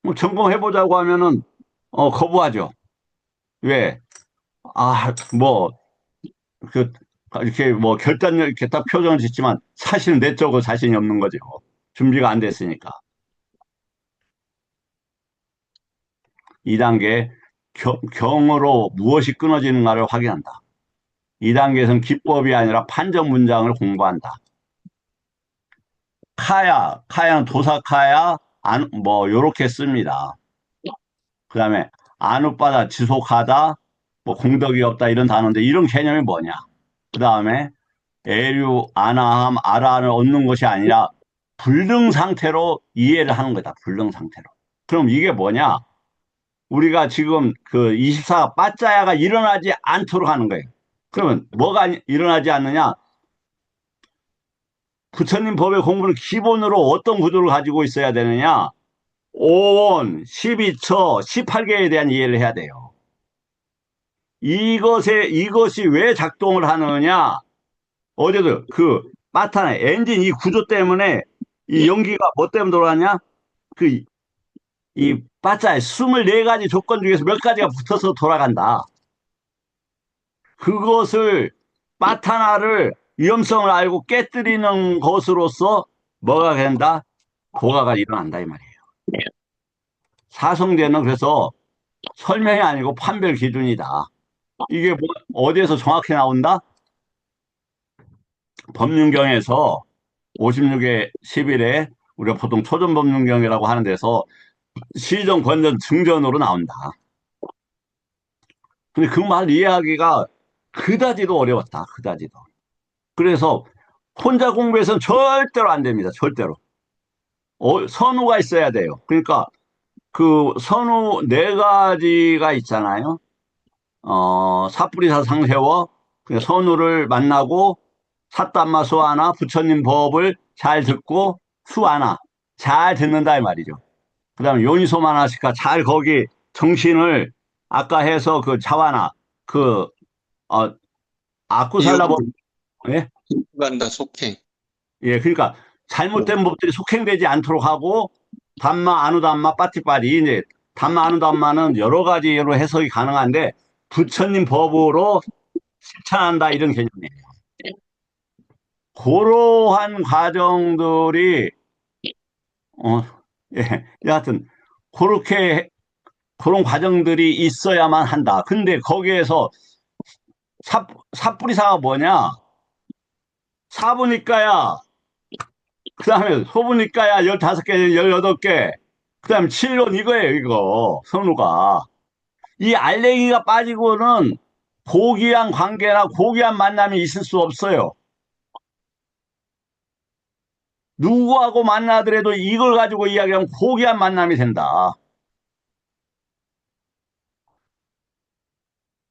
뭐 점검해보자고 하면은, 거부하죠. 왜? 뭐, 그, 이렇게 뭐 결단력 이렇게 딱 표정을 짓지만 사실은 내적으로 자신이 없는 거죠. 준비가 안 됐으니까. 2단계, 경으로 무엇이 끊어지는가를 확인한다. 2단계에서는 기법이 아니라 판정 문장을 공부한다. 카야는 도사카야, 뭐, 요렇게 씁니다. 그 다음에, 안웃바다, 지속하다, 뭐, 공덕이 없다, 이런 단어인데, 이런 개념이 뭐냐? 그 다음에, 애류, 안아함, 아라함을 얻는 것이 아니라, 불능 상태로 이해를 하는 거다, 불능 상태로. 그럼 이게 뭐냐? 우리가 지금 그 24 빠짜야가 일어나지 않도록 하는 거예요. 그러면 뭐가 일어나지 않느냐? 부처님 법의 공부는 기본으로 어떤 구조를 가지고 있어야 되느냐? 5원, 12처, 18개에 대한 이해를 해야 돼요. 이것이 왜 작동을 하느냐? 어제도 그 빠타나 엔진 이 구조 때문에 이 연기가 뭐 때문에 돌아가냐? 이 빠짜의 24가지 조건 중에서 몇 가지가 붙어서 돌아간다. 그것을 빠타나를 위험성을 알고 깨뜨리는 것으로서 뭐가 된다? 고가가 일어난다 이 말이에요. 사성제는 그래서 설명이 아니고 판별 기준이다. 이게 뭐 어디에서 정확히 나온다? 법륜경에서 56의 11에 우리가 보통 초전법륜경이라고 하는 데서 시정, 권전, 증전으로 나온다. 근데 그 말 이해하기가 그다지도 어려웠다. 그다지도. 그래서 혼자 공부해서는 절대로 안 됩니다. 절대로. 선우가 있어야 돼요. 그러니까 그 선우 네 가지가 있잖아요. 사뿌리사 상세워 선우를 만나고 사담마 수하나 부처님 법을 잘 듣고 수하나 잘 듣는다 이 말이죠. 그 다음에 요니소마나시카 잘 거기 정신을 아까 해서 그 자와나 그 아쿠살라보 예? 간다, 속해. 예, 그러니까 잘못된 법들이 속행되지 않도록 하고 담마, 아누담마, 빠티빠리 이제 담마, 아누담마는 여러 가지로 해석이 가능한데 부처님 법으로 실천한다 이런 개념이에요. 그러한 과정들이 예, 여하튼 그런 과정들이 있어야만 한다. 근데 거기에서 삽뿌리사가 뭐냐? 사부니까야 그 다음에 소부니까야 15개, 18개. 그 다음에 7론 이거예요, 이거. 선우가. 이 알레기가 빠지고는 고귀한 관계나 고귀한 만남이 있을 수 없어요. 누구하고 만나더라도 이걸 가지고 이야기하면 고귀한 만남이 된다.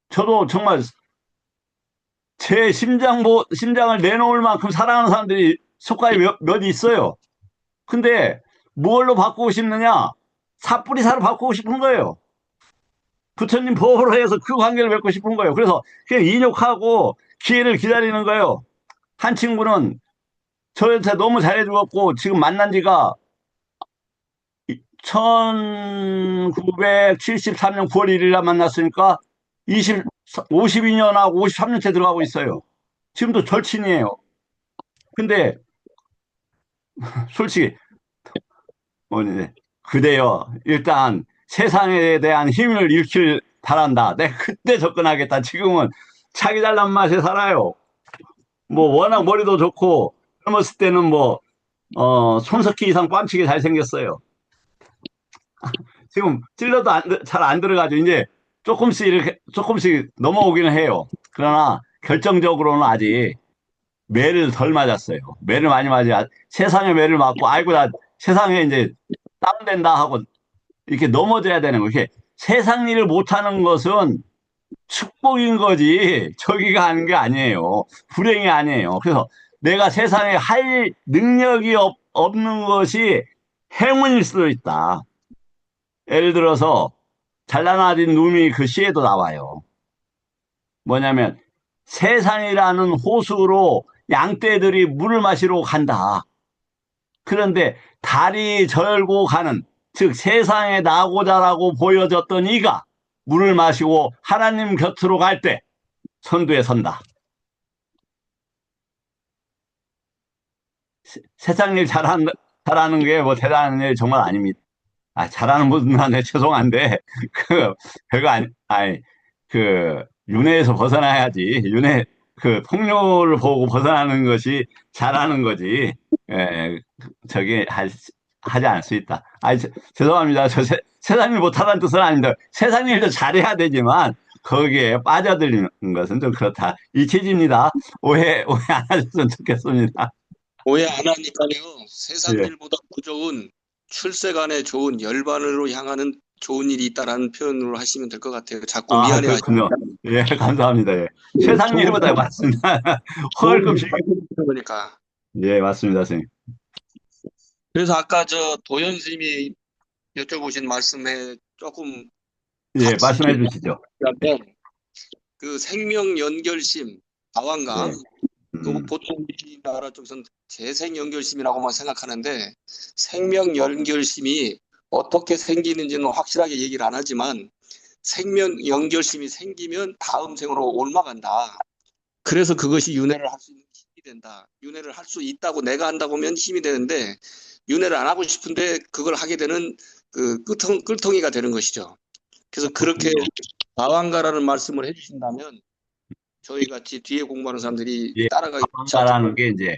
저도 정말 제 심장을 내놓을 만큼 사랑하는 사람들이 속가에 몇 있어요. 근데 뭘로 바꾸고 싶느냐? 사뿌리사로 바꾸고 싶은 거예요. 부처님 법으로 해서 그 관계를 맺고 싶은 거예요. 그래서 그냥 인욕하고 기회를 기다리는 거예요. 한 친구는 저한테 너무 잘해주었고 지금 만난 지가 1973년 9월 1일 날 만났으니까 52년하고 53년째 들어가고 있어요. 지금도 절친이에요. 근데 솔직히 그대여 일단 세상에 대한 힘을 잃길 바란다. 내가 그때 접근하겠다. 지금은 자기 잘난 맛에 살아요. 뭐 워낙 머리도 좋고 젊었을 때는 뭐 손석희 이상 뺨치게 잘생겼어요. 지금 찔러도 잘 안 들어가죠. 이제 조금씩 이렇게 조금씩 넘어오기는 해요. 그러나 결정적으로는 아직 매를 덜 맞았어요. 매를 많이 맞아 세상에 매를 맞고 아이고 나 세상에 이제 다운된다 하고 이렇게 넘어져야 되는 거. 이렇게 세상 일을 못하는 것은 축복인 거지 저기가 하는 게 아니에요. 불행이 아니에요. 그래서 내가 세상에 할 능력이 없는 것이 행운일 수도 있다. 예를 들어서 잘나가진 놈이 그 시에도 나와요. 뭐냐면 세상이라는 호수로 양떼들이 물을 마시러 간다. 그런데 달이 절고 가는 즉 세상에 나고 자라고 보여졌던 이가 물을 마시고 하나님 곁으로 갈 때 선두에 선다. 세상 일 잘하는 게 뭐 대단한 일 정말 아닙니다. 잘하는 분한테 죄송한데 별거 아니 윤회에서 벗어나야지. 윤회 폭로를 보고 벗어나는 것이 잘하는 거지. 예, 저기 하지 않을 수 있다. 죄송합니다. 세상 일 못하다는 뜻은 아닙니다. 세상 일도 잘해야 되지만 거기에 빠져들는 것은 좀 그렇다. 이치지입니다. 오해 안 하셨으면 좋겠습니다. 오해 안 하니까요. 세상 예. 일보다 더 좋은 출세간에 좋은 열반으로 향하는 좋은 일이 있다라는 표현으로 하시면 될 것 같아요. 자꾸 미안해 그렇군요. 예, 감사합니다. 예. 세상 일보다 맞습니다. 훨씬 그러니까. 예, 맞습니다, 선생님. 그래서 아까 도현 스님이 여쭤보신 말씀에 조금 예, 같이 말씀해 주시죠. 얘기하면 그 생명 연결심, 다wan가, 네. 보통 우리나라 쪽에서는 재생 연결심이라고만 생각하는데 생명 연결심이 어떻게 생기는지는 확실하게 얘기를 안 하지만 생명 연결심이 생기면 다음 생으로 옮아간다. 그래서 그것이 윤회를 할 수 있는 힘이 된다. 윤회를 할 수 있다고 내가 한다고 하면 힘이 되는데 윤회를 안 하고 싶은데 그걸 하게 되는 그 끌통이가 되는 것이죠. 그래서 그렇게 다왕가라는 말씀을 해주신다면 저희 같이 뒤에 공부하는 사람들이 예, 따라가기 다왕가라는 게 이제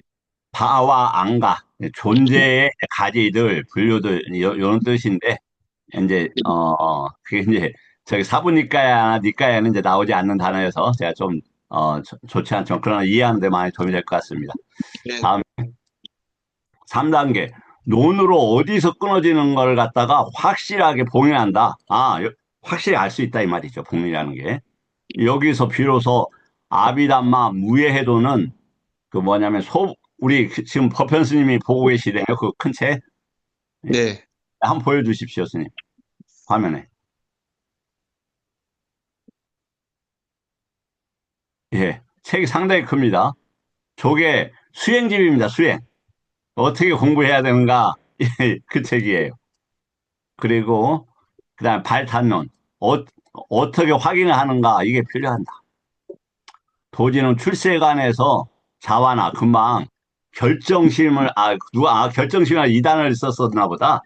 바와 안가, 존재의 가지들, 분류들 이런 뜻인데 이제 그게 이제 저기 사부니까야 니까야는 이제 나오지 않는 단어여서 제가 좀 좋지 않지만 그러나 이해하는 데 많이 도움이 될 것 같습니다. 네. 다음 3단계 논으로 어디서 끊어지는 걸 갖다가 확실하게 봉인한다. 확실히 알 수 있다 이 말이죠. 봉인이라는 게. 여기서 비로소 아비담마 무예해도는 그 뭐냐면 우리 지금 법현 스님이 보고 계시대요. 그 큰 책. 네. 한번 보여주십시오, 스님. 화면에. 예. 책이 상당히 큽니다. 저게 수행집입니다, 수행. 어떻게 공부해야 되는가. 그 책이에요. 그리고, 그 다음에 발탄론. 어떻게 확인을 하는가. 이게 필요한다. 도지는 출세관에서 자화나 금방 결정심을, 결정심이나 이단을 썼었나 보다.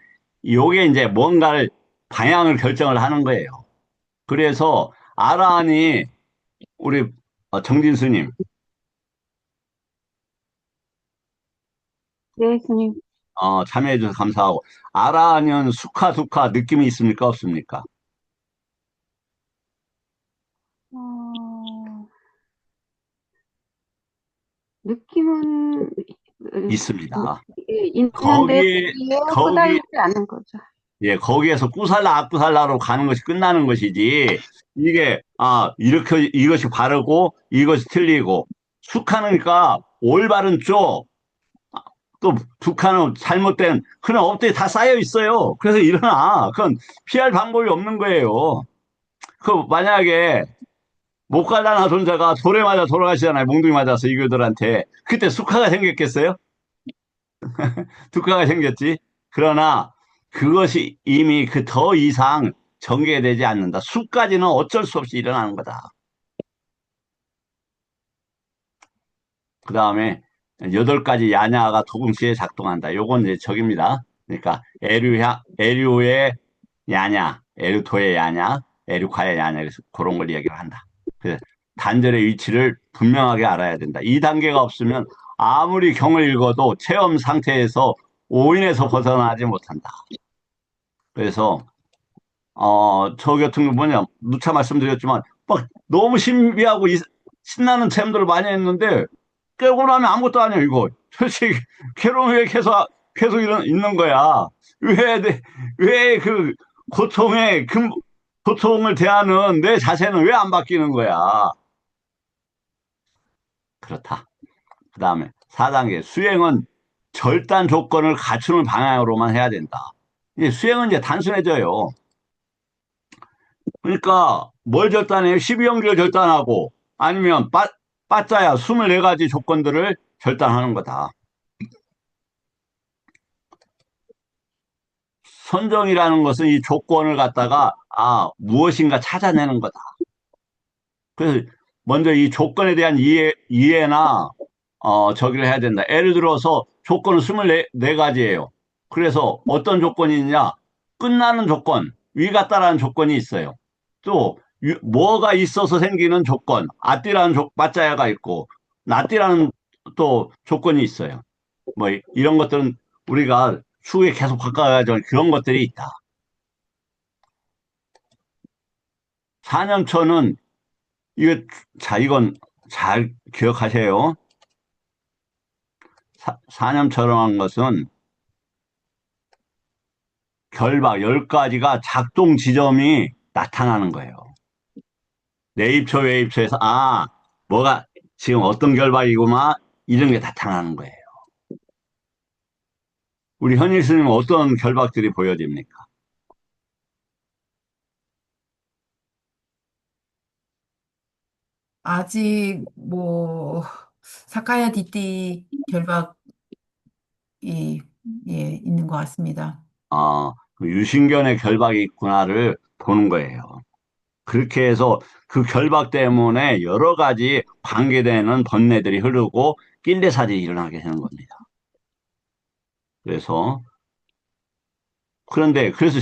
요게 이제 뭔가를, 방향을 결정을 하는 거예요. 그래서 아라한이 우리 정진 스님, 네, 스님. 참여해 주셔서 감사하고, 아라한은 수카, 두카 느낌이 있습니까? 없습니까? 어, 느낌은 있습니다. 있는데 거기에, 거기에 거기, 허달리지 않는 거죠. 예, 거기에서 꾸살라, 악꾸살라로 가는 것이 끝나는 것이지, 이게, 이렇게, 이것이 바르고, 이것이 틀리고, 수카니까 올바른 쪽, 또 북한은 잘못된 그런 업들이 다 쌓여 있어요. 그래서 일어나. 그건 피할 방법이 없는 거예요. 만약에 못 갈라나 손자가 돌에 맞아 돌아가시잖아요. 몽둥이 맞아서 이교들한테. 그때 숙화가 생겼겠어요? 독화가 생겼지. 그러나 그것이 이미 그 더 이상 전개되지 않는다. 수까지는 어쩔 수 없이 일어나는 거다. 그 다음에 8가지 야냐가 동시에 작동한다. 요건 이제 적입니다. 그러니까 에류의 야냐, 에류토의 야냐, 에류카의 야냐, 그래서 그런 걸 이야기를 한다. 그래서 단절의 위치를 분명하게 알아야 된다. 이 단계가 없으면 아무리 경을 읽어도 체험 상태에서 오인에서 벗어나지 못한다. 그래서 저 같은 거 뭐냐, 누차 말씀드렸지만 막 너무 신비하고 신나는 체험들을 많이 했는데 깨고 나면 아무것도 아니야, 이거. 솔직히 괴로움이 왜 계속 있는 거야. 왜 그 고통의 고통을 대하는 내 자세는 왜 안 바뀌는 거야. 그렇다. 그 다음에 4단계 수행은 절단 조건을 갖추는 방향으로만 해야 된다. 이제 수행은 이제 단순해져요. 그러니까 뭘 절단해요? 12영지를 절단하고 아니면 빠짜야 24가지 조건들을 절단하는 거다. 선정이라는 것은 이 조건을 갖다가 무엇인가 찾아내는 거다. 그래서 먼저 이 조건에 대한 이해나 저기를 해야 된다. 예를 들어서 조건은 24가지예요. 그래서 어떤 조건이 있냐? 끝나는 조건, 위 같다라는 조건이 있어요. 또 뭐가 있어서 생기는 조건, 아띠라는 맞자야가 있고 나띠라는 또 조건이 있어요. 뭐 이런 것들은 우리가 추후에 계속 바꿔가지고 그런 것들이 있다. 4년초는 이건 잘 기억하세요. 4년초라는 것은 결박 10가지가 작동 지점이 나타나는 거예요. 내입초, 외입초에서 뭐가 지금 어떤 결박이구나 이런 게 나타나는 거예요. 우리 현일 스님은 어떤 결박들이 보여집니까? 아직 뭐 사카야 디띠 결박이 있는 것 같습니다. 그 유신견의 결박이 있구나를 보는 거예요. 그렇게 해서 그 결박 때문에 여러 가지 관계되는 번뇌들이 흐르고 낄레살이 일어나게 되는 겁니다. 그래서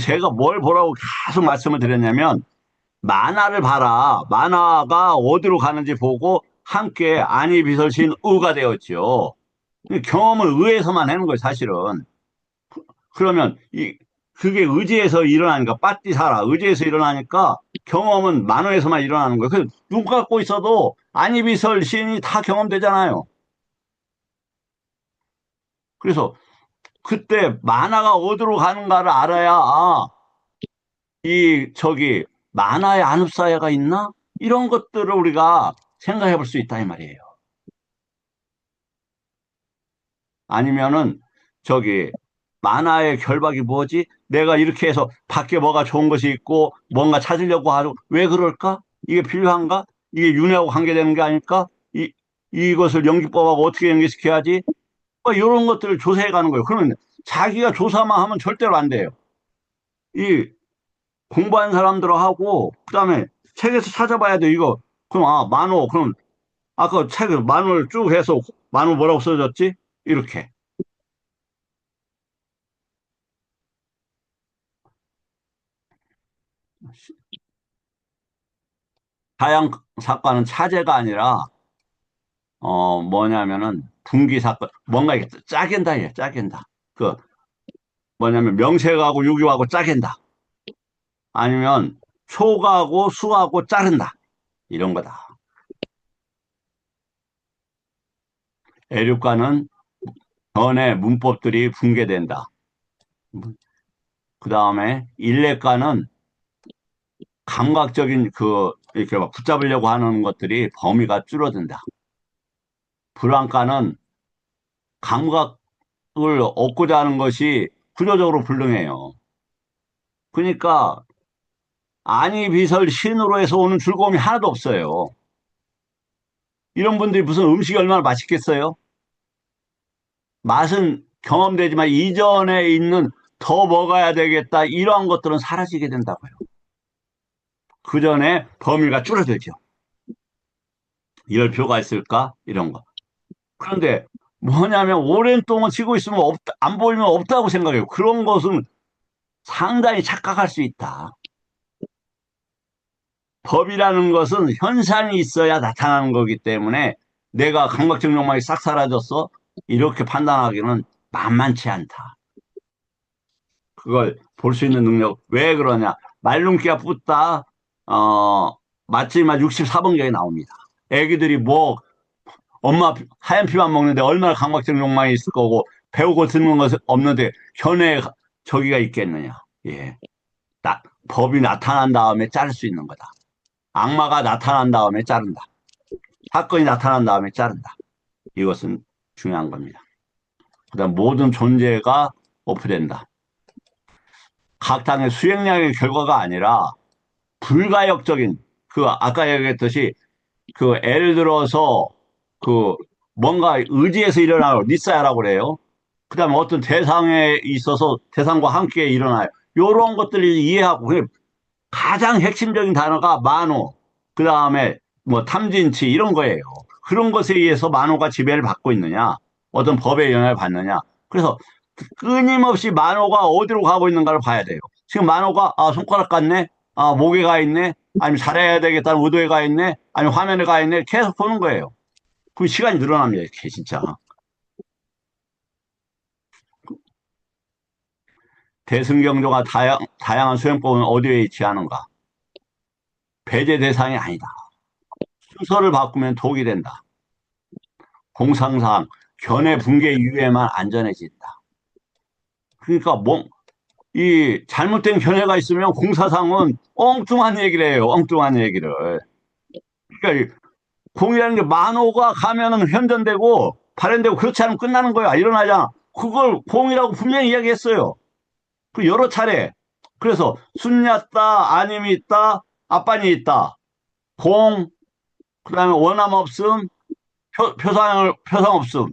제가 뭘 보라고 계속 말씀을 드렸냐면 만화를 봐라. 만화가 어디로 가는지 보고 함께 안이비설신 의가 되었죠. 경험을 의에서만 하는 거예요, 사실은. 그러면 그게 의지에서 일어나니까 빠띠사라 의지에서 일어나니까 경험은 만화에서만 일어나는 거예요. 그래서 눈 감고 있어도 안이비설신이 다 경험되잖아요. 그래서 그때 만화가 어디로 가는가를 알아야 만화에 안흡사야가 있나? 이런 것들을 우리가 생각해 볼 수 있다 이 말이에요. 아니면은 만화의 결박이 뭐지? 내가 이렇게 해서 밖에 뭐가 좋은 것이 있고 뭔가 찾으려고 하고 왜 그럴까? 이게 필요한가? 이게 윤회하고 관계되는 게 아닐까? 이것을 연기법하고 어떻게 연계시켜야지? 이런 것들을 조사해 가는 거예요. 그러면 자기가 조사만 하면 절대로 안 돼요. 이 공부한 사람들하고 그다음에 책에서 찾아봐야 돼. 이거 그럼 만호 그럼 아까 책을 만호를 쭉 해서 만호 뭐라고 써졌지? 이렇게 사양 사건은 차제가 아니라 뭐냐면은 분기 사건 뭔가 이게 짜겐다 얘 짜겐다 그 뭐냐면 명색하고 유교하고 짜겐다 아니면 초가하고 수하고 자른다 이런 거다. 애륙가는 전의 문법들이 붕괴된다. 그 다음에 일례가는 감각적인 이렇게 막 붙잡으려고 하는 것들이 범위가 줄어든다. 불안가는 감각을 얻고자 하는 것이 구조적으로 불능해요. 그러니까 안이 비설 신으로 해서 오는 즐거움이 하나도 없어요. 이런 분들이 무슨 음식이 얼마나 맛있겠어요? 맛은 경험되지만 이전에 있는 더 먹어야 되겠다 이러한 것들은 사라지게 된다고요. 그 전에 범위가 줄어들죠. 이럴 필요가 있을까? 이런 거. 그런데 뭐냐면 오랜 동안 치고 있으면 없다, 안 보이면 없다고 생각해요. 그런 것은 상당히 착각할 수 있다. 법이라는 것은 현상이 있어야 나타나는 거기 때문에 내가 강박증 욕망이 싹 사라졌어? 이렇게 판단하기는 만만치 않다. 그걸 볼 수 있는 능력. 왜 그러냐? 말눈기가 붓다. 맞지만 64번경에 나옵니다. 애기들이 뭐 엄마 하얀 피만 먹는데 얼마나 강박증 욕망이 있을 거고 배우고 듣는 것은 없는데 견해 저기가 있겠느냐. 예. 법이 나타난 다음에 자를 수 있는 거다. 악마가 나타난 다음에 자른다. 사건이 나타난 다음에 자른다. 이것은 중요한 겁니다. 그다음 모든 존재가 오프된다. 각 당의 수행량의 결과가 아니라 불가역적인 그 아까 얘기했듯이 그 예를 들어서 그 뭔가 의지에서 일어나요. 니사야라고 그래요. 그다음에 어떤 대상에 있어서 대상과 함께 일어나요. 요런 것들을 이해하고 그냥 가장 핵심적인 단어가 만호, 그다음에 뭐 탐진치 이런 거예요. 그런 것에 의해서 만호가 지배를 받고 있느냐, 어떤 법의 영향을 받느냐. 그래서 끊임없이 만호가 어디로 가고 있는가를 봐야 돼요. 지금 만호가 손가락 같네, 목에 가 있네, 아니면 잘해야 되겠다는 의도에 가 있네, 아니면 화면에 가 있네. 계속 보는 거예요. 그럼 시간이 늘어납니다. 이렇게 진짜. 대승경조가 다양한 수행법은 어디에 위치하는가? 배제 대상이 아니다. 순서를 바꾸면 독이 된다. 공상상 견해 붕괴 이후에만 안전해진다. 그러니까 이 잘못된 견해가 있으면 공사상은 엉뚱한 얘기를 해요. 엉뚱한 얘기를. 그러니까 이 공이라는 게 만호가 가면은 현전되고 발현되고 그렇지 않으면 끝나는 거야. 일어나잖아. 그걸 공이라고 분명히 이야기했어요. 그 여러 차례. 그래서 순야다, 아님이 있다, 앞반이 있다. 공, 그다음에 원함 없음, 표상 없음.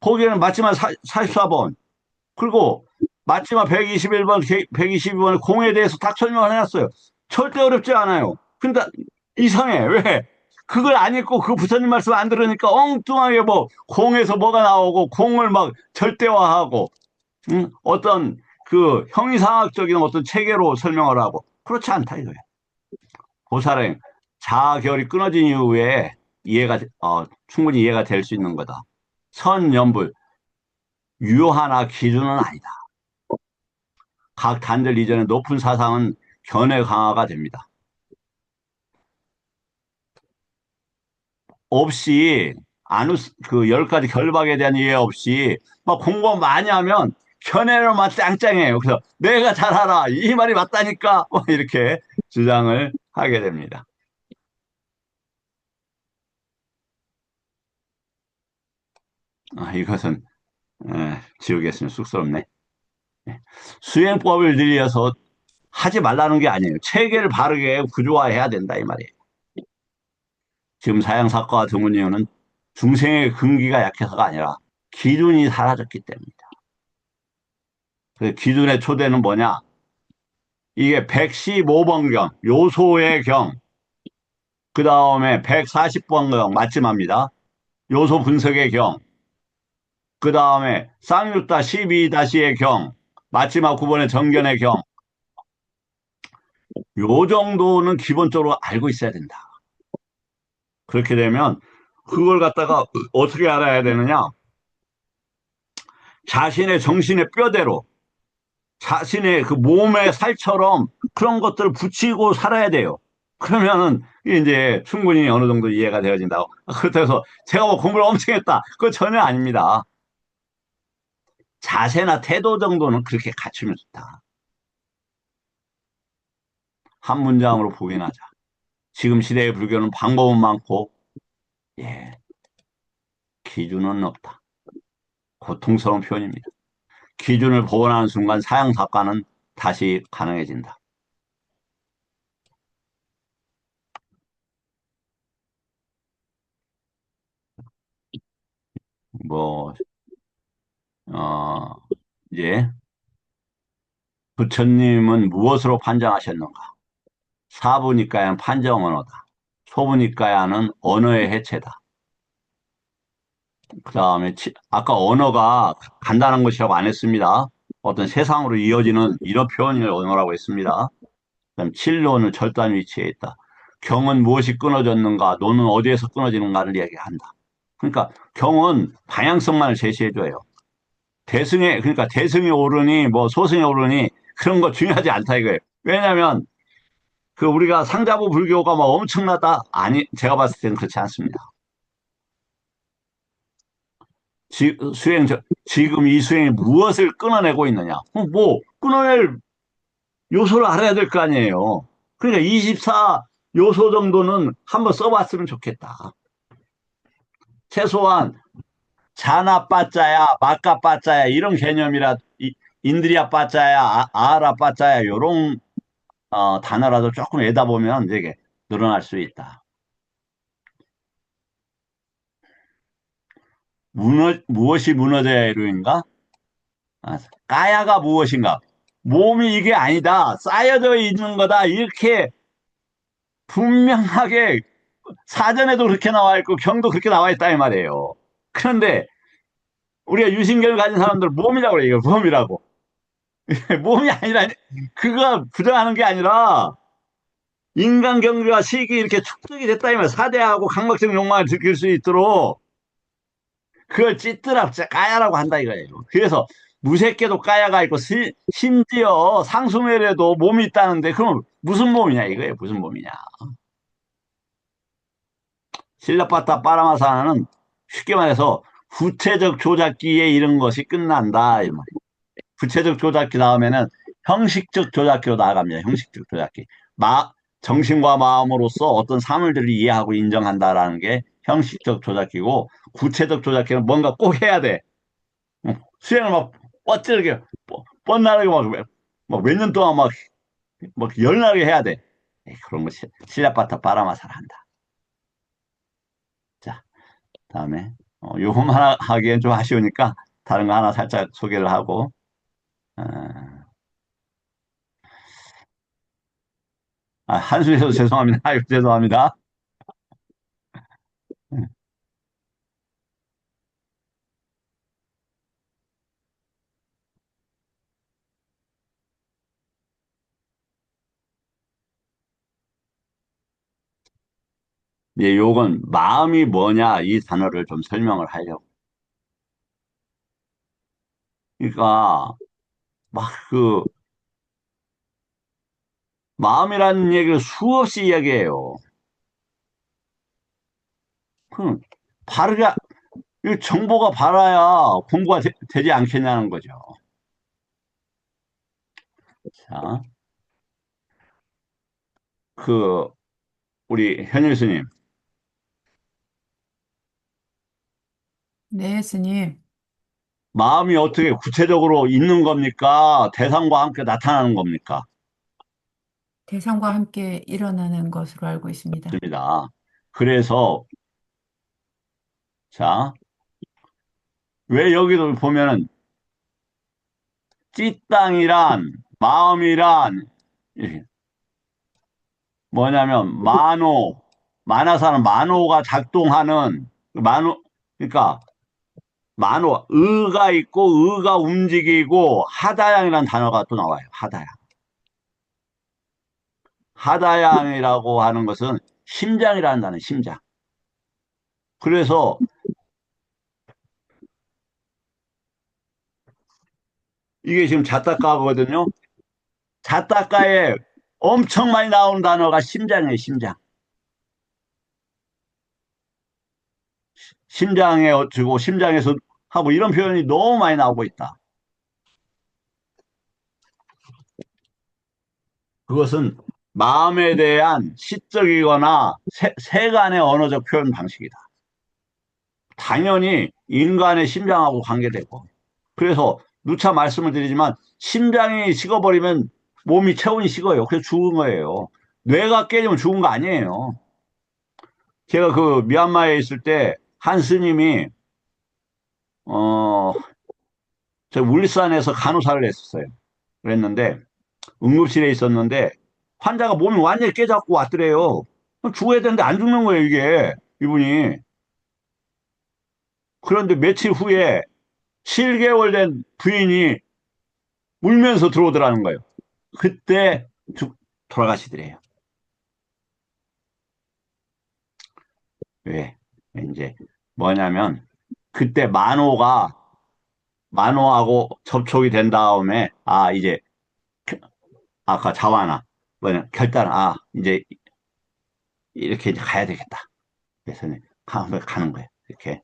거기에는 맞지만 44번. 그리고 맞지만 121번, 122번에 공에 대해서 딱 설명을 해놨어요. 절대 어렵지 않아요. 근데 이상해. 왜? 그걸 안 읽고 그 부처님 말씀 안 들으니까 엉뚱하게 뭐 공에서 뭐가 나오고 공을 막 절대화하고 어떤 그 형이상학적인 어떤 체계로 설명을 하고 그렇지 않다 이거예요. 보살은 자아결이 끊어진 이후에 충분히 이해가 될 수 있는 거다. 선연불 유효하나 기준은 아니다. 각 단절 이전의 높은 사상은 견해 강화가 됩니다. 없이 그 10가지 결박에 대한 이해 없이 막 공부 많이 하면 견해로만 짱짱해요. 그래서 내가 잘 알아. 이 말이 맞다니까. 이렇게 주장을 하게 됩니다. 이것은 지우겠으면 쑥스럽네. 수행법을 늘려서 하지 말라는 게 아니에요. 체계를 바르게 구조화해야 된다 이 말이에요. 지금 사양사과가 드문 이유는 중생의 근기가 약해서가 아니라 기준이 사라졌기 때문이다. 그 기준의 초대는 뭐냐? 이게 115번경, 요소의 경, 그 다음에 140번경, 마침합니다. 요소 분석의 경, 그 다음에 쌍유따 12-의 경, 마지막 9번의 정견의 경, 요 정도는 기본적으로 알고 있어야 된다. 그렇게 되면 그걸 갖다가 어떻게 알아야 되느냐? 자신의 정신의 뼈대로 자신의 그 몸의 살처럼 그런 것들을 붙이고 살아야 돼요. 그러면은 이제 충분히 어느 정도 이해가 되어진다고. 그렇다고 해서 제가 뭐 공부를 엄청 했다. 그거 전혀 아닙니다. 자세나 태도 정도는 그렇게 갖추면 좋다. 한 문장으로 보긴 하자. 지금 시대의 불교는 방법은 많고, 기준은 없다. 고통스러운 표현입니다. 기준을 복원하는 순간 사양사과는 다시 가능해진다. 뭐, 어, 이제, 부처님은 무엇으로 판정하셨는가? 사부니까야는 판정 언어다. 소부니까야는 언어의 해체다. 그다음에 아까 언어가 간단한 것이라고 안 했습니다. 어떤 세상으로 이어지는 이런 표현을 언어라고 했습니다. 그다음 진로는 절단 위치에 있다. 경은 무엇이 끊어졌는가, 노는 어디에서 끊어지는가를 얘기한다. 그러니까 경은 방향성만을 제시해줘요. 그러니까 대승이 오르니 뭐 소승이 오르니 그런 거 중요하지 않다 이거예요. 왜냐하면 그 우리가 상자부 불교가 뭐 엄청나다? 아니, 제가 봤을 때는 그렇지 않습니다. 지금 이 수행이 무엇을 끊어내고 있느냐? 뭐 끊어낼 요소를 알아야 될 거 아니에요. 그러니까 24 요소 정도는 한번 써봤으면 좋겠다. 최소한 자나 빠짜야, 마까 빠짜야 이런 개념이라 인드리아 빠짜야, 아라 빠짜야 요런 단어라도 조금 외다 보면 되게 늘어날 수 있다. 무엇이 무너져야 이루인가? 까야가 무엇인가? 몸이 이게 아니다. 쌓여져 있는 거다. 이렇게 분명하게 사전에도 그렇게 나와 있고 경도 그렇게 나와 있다 이 말이에요. 그런데 우리가 유신경을 가진 사람들 몸이라고 그래요. 이거 몸이라고. 몸이 아니라 그거 부정하는 게 아니라 인간 경주와 식이 이렇게 축적이 됐다 이말 사대하고 강박적 욕망을 느낄 수 있도록 그걸 찌뜨라 까야라고 한다 이거예요. 그래서 무색계도 까야가 있고 심지어 상수멸에도 몸이 있다는데 그럼 무슨 몸이냐 이거예요. 무슨 몸이냐. 실라파타 파라마사나는 쉽게 말해서 구체적 조작기에 이런 것이 끝난다 이 말이에요. 구체적 조작기 다음에는 형식적 조작기로 나아갑니다. 형식적 조작기. 정신과 마음으로서 어떤 사물들을 이해하고 인정한다라는 게 형식적 조작기고 구체적 조작기는 뭔가 꼭 해야 돼. 수행을 막 뻗질게 뻔나게 몇 년 동안 막 열나게 해야 돼. 그런 거 실라파타 파라마사를 한다. 자, 다음에 요것만 하기엔 좀 아쉬우니까 다른 거 하나 살짝 소개를 하고 한수에서 죄송합니다. 아유, 죄송합니다. 예, 요건 마음이 뭐냐 이 단어를 좀 설명을 하려고. 그러니까 막 그 마음이라는 얘기를 수없이 이야기해요. 그 바르게 이 정보가 바라야 공부가 되지 않겠냐는 거죠. 자, 그 우리 현일 스님 네, 스님. 마음이 어떻게 구체적으로 있는 겁니까? 대상과 함께 나타나는 겁니까? 대상과 함께 일어나는 것으로 알고 있습니다. 입니다. 그래서 자, 왜 여기도 보면은 찌땅이란 마음이란 뭐냐면 만화사는 만호가 작동하는 그러니까 의가 있고 의가 움직이고 하다양이라는 단어가 또 나와요. 하다양이라고 하는 것은 심장이라는 단어, 심장. 그래서 이게 지금 자타카거든요. 자타카에 엄청 많이 나오는 단어가 심장이에요, 심장. 심장에 어쩌고 심장에서 하고 이런 표현이 너무 많이 나오고 있다. 그것은 마음에 대한 시적이거나 세간의 언어적 표현 방식이다. 당연히 인간의 심장하고 관계되고. 그래서 누차 말씀을 드리지만 심장이 식어버리면 몸이 체온이 식어요. 그래서 죽은 거예요. 뇌가 깨지면 죽은 거 아니에요. 제가 그 미얀마에 있을 때 한 스님이 저 울산에서 간호사를 했었어요. 그랬는데 응급실에 있었는데 환자가 몸이 완전히 깨졌고 왔더래요. 죽어야 되는데 안 죽는 거예요, 이게. 이분이. 그런데 며칠 후에 7개월 된 부인이 울면서 들어오더라는 거예요. 그때 돌아가시더래요. 왜? 이제 뭐냐면 그때 만호하고 접촉이 된 다음에 이제 아까 자와나 뭐냐 결단 이제 이렇게 이제 가야 되겠다. 그래서 가는 거예요. 이렇게.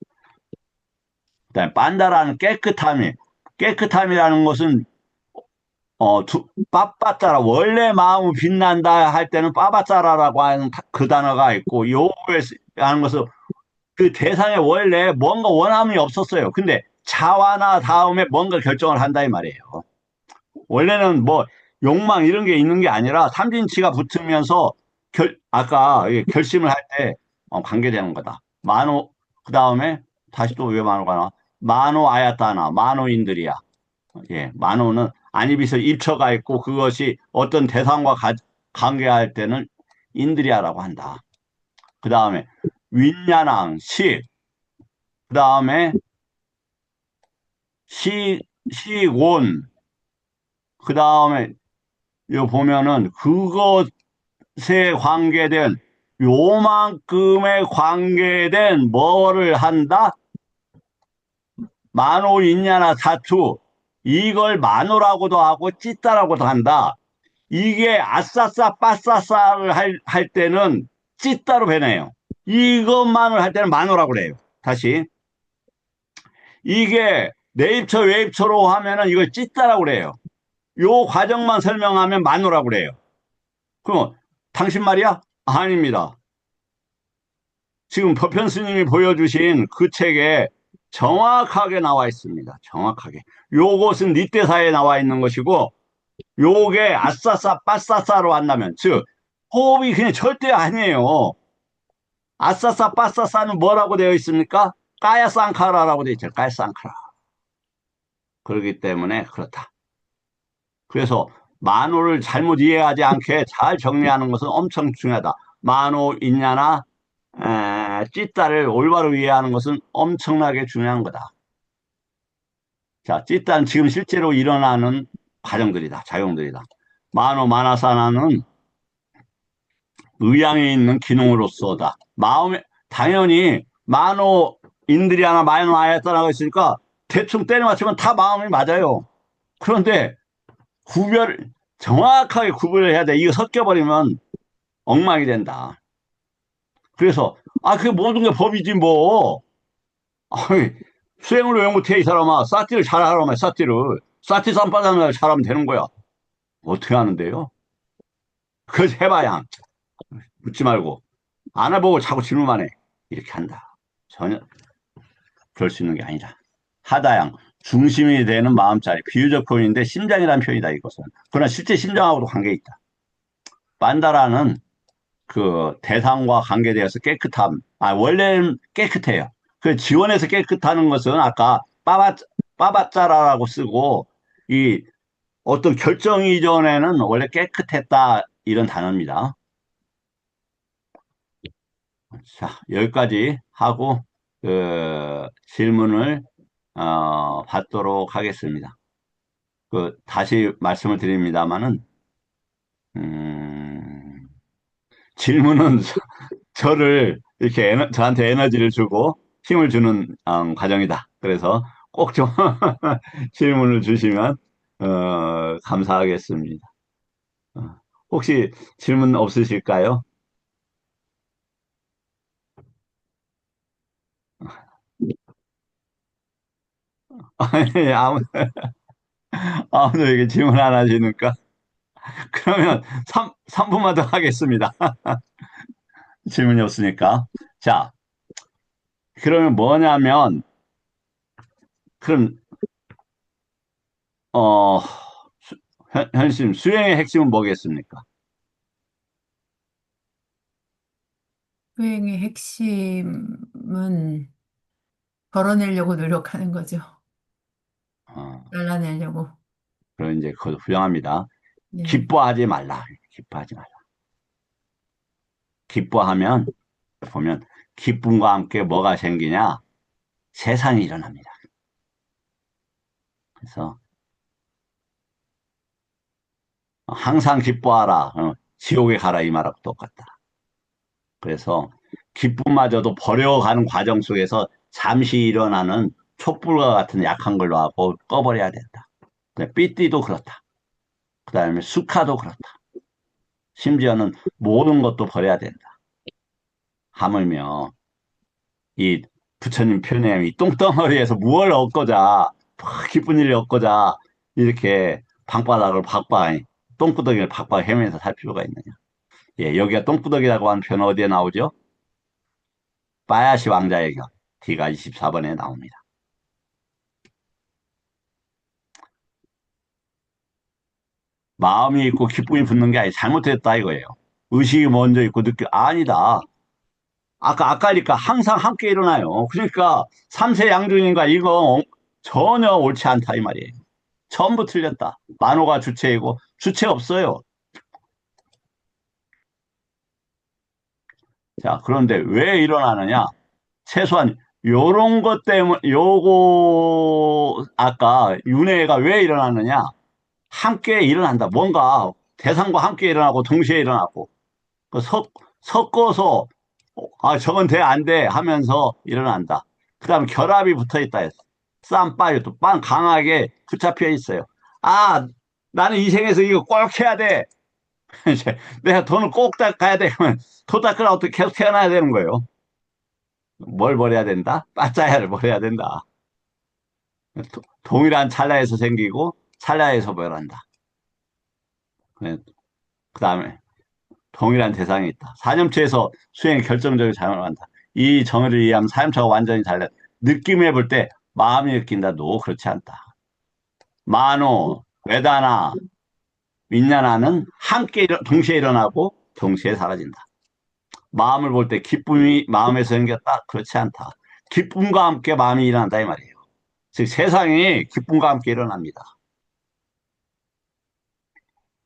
그다음에 빤다라는 깨끗함이라는 것은 빠빠짜라 원래 마음이 빛난다 할 때는 빠바짜라라고 하는 그 단어가 있고 요에 하는 것은 그 대상에 원래 뭔가 원함이 없었어요. 근데 자와나 다음에 뭔가 결정을 한다 이 말이에요. 원래는 뭐 욕망 이런 게 있는 게 아니라 삼진치가 붙으면서 아까 결심을 할 때 관계되는 거다. 만호 그 다음에 다시 또 왜 만호가 나와? 만호 아야따나 만호인들이야. 예, 만호는 안입에서 입처가 있고 그것이 어떤 대상과 관계할 때는 인드리아라고 한다. 그 다음에 윈야낭 그 다음에 시온 그 다음에 요 보면은 그것에 관계된 요만큼에 관계된 뭐를 한다? 만호 인야나 사투 이걸 만호라고도 하고 찌따라고도 한다. 이게 아싸싸 빠싸싸를 할 때는 찌따로 변해요. 이것만을 할 때는 만호라고 그래요. 다시 이게 내입처 외입처로 하면은 이걸 찌따라고 그래요. 요 과정만 설명하면 만호라고 그래요. 그럼 당신 말이야? 아닙니다. 지금 법현 스님이 보여주신 그 책에 정확하게 나와 있습니다. 정확하게. 요것은 니떼사에 나와 있는 것이고 요게 아싸싸 빠싸싸로 한다면 즉 호흡이 그냥 절대 아니에요. 아싸싸 빠싸싸는 뭐라고 되어 있습니까? 까야쌍카라라고 되어 있죠. 까야쌍카라. 그렇기 때문에 그렇다. 그래서 만호를 잘못 이해하지 않게 잘 정리하는 것은 엄청 중요하다. 만호 인야나 찌따를 올바로 이해하는 것은 엄청나게 중요한 거다. 자, 찌따는 지금 실제로 일어나는 과정들이다. 작용들이다. 만호 마나사나는 의양에 있는 기능으로서다. 마음에 당연히 만호 인들이나 만호 아야타나가 있으니까 대충 때려 맞추면 다 마음이 맞아요. 그런데 정확하게 구별을 해야 돼. 이거 섞여버리면 엉망이 된다. 그래서 그 모든 게 법이지 뭐. 아이, 수행을 왜 못해 이 사람아. 사티를 잘하라며 사티를. 사티 삼바단을 잘하면 되는 거야. 어떻게 하는데요? 그걸 해봐야 묻지 말고 안 해보고 자꾸 질문만 해. 이렇게 한다. 전혀 그럴 수 있는 게 아니라 하다양 중심이 되는 마음자리 비유적 표현인데 심장이라는 표현이다 이것은. 그러나 실제 심장하고도 관계 있다. 빤다라는 그 대상과 관계되어서 깨끗함. 원래는 깨끗해요. 그 지원에서 깨끗하는 것은 아까 빠바짜라라고 쓰고 이 어떤 결정 이전에는 원래 깨끗했다 이런 단어입니다. 자, 여기까지 하고 질문을 받도록 하겠습니다. 다시 말씀을 드립니다만은 질문은 저를 이렇게 저한테 에너지를 주고 힘을 주는 과정이다. 그래서 꼭 좀 질문을 주시면 감사하겠습니다. 혹시 질문 없으실까요? 아니, 아무도 이게 질문 안 하시니까. 그러면 3분만 더 하겠습니다. 질문이 없으니까. 자, 그러면 뭐냐면, 그럼, 현심, 수행의 핵심은 뭐겠습니까? 수행의 핵심은 걸어내려고 노력하는 거죠. 어, 잘라내려고. 그럼 이제 그것도 훌륭합니다. 네. 기뻐하지 말라. 기뻐하지 말라. 기뻐하면, 보면, 기쁨과 함께 뭐가 생기냐? 세상이 일어납니다. 그래서 항상 기뻐하라. 지옥에 가라 이 말하고 똑같다. 그래서 기쁨마저도 버려가는 과정 속에서 잠시 일어나는 촛불과 같은 약한 걸로 하고 꺼버려야 된다. 삐띠도 그렇다. 그 다음에 수카도 그렇다. 심지어는 모든 것도 버려야 된다. 하물며 이 부처님 표현에 이 똥덩어리에서 무엇을 얻고자 기쁜 일을 얻고자 이렇게 방바닥을 박박 똥구덩이를 박박 헤매면서 살 필요가 있느냐. 예, 여기가 똥구덩이라고 하는 표현 어디에 나오죠? 빠야시 왕자의 경 D가 24번에 나옵니다. 마음이 있고 기쁨이 붙는 게 아니 잘못됐다 이거예요. 의식이 먼저 있고 아니다. 아까니까 항상 함께 일어나요. 그러니까 삼세 양중인가 이거 전혀 옳지 않다 이 말이에요. 전부 틀렸다. 만호가 주체이고 주체 없어요. 자, 그런데 왜 일어나느냐? 최소한 요런 것 때문에 요거 아까 윤회가 왜 일어나느냐? 함께 일어난다. 뭔가 대상과 함께 일어나고 동시에 일어나고 섞어서 저건 돼 안 돼 하면서 일어난다. 그 다음에 결합이 붙어 있다 했어. 쌈빠요. 또 빵 강하게 붙잡혀 있어요. 나는 이 생에서 이거 꼭 해야 돼. 내가 돈을 꼭 닦아야 돼. 그러면 돈 닦으라 어떻게 계속 태어나야 되는 거예요. 뭘 버려야 된다? 빠짜야를 버려야 된다. 동일한 찰나에서 생기고 찰나에서 멸한다. 그 다음에 동일한 대상이 있다. 사념체에서 수행이 결정적으로 작용한다. 이 정의를 이해하면 사념체가 완전히 달라. 느낌해 볼 때 마음이 느낀다. 노 그렇지 않다. 마노, 외다나, 윈냐나는 함께 동시에 일어나고 동시에 사라진다. 마음을 볼 때 기쁨이 마음에서 생겼다. 그렇지 않다. 기쁨과 함께 마음이 일어난다 이 말이에요. 즉 세상이 기쁨과 함께 일어납니다.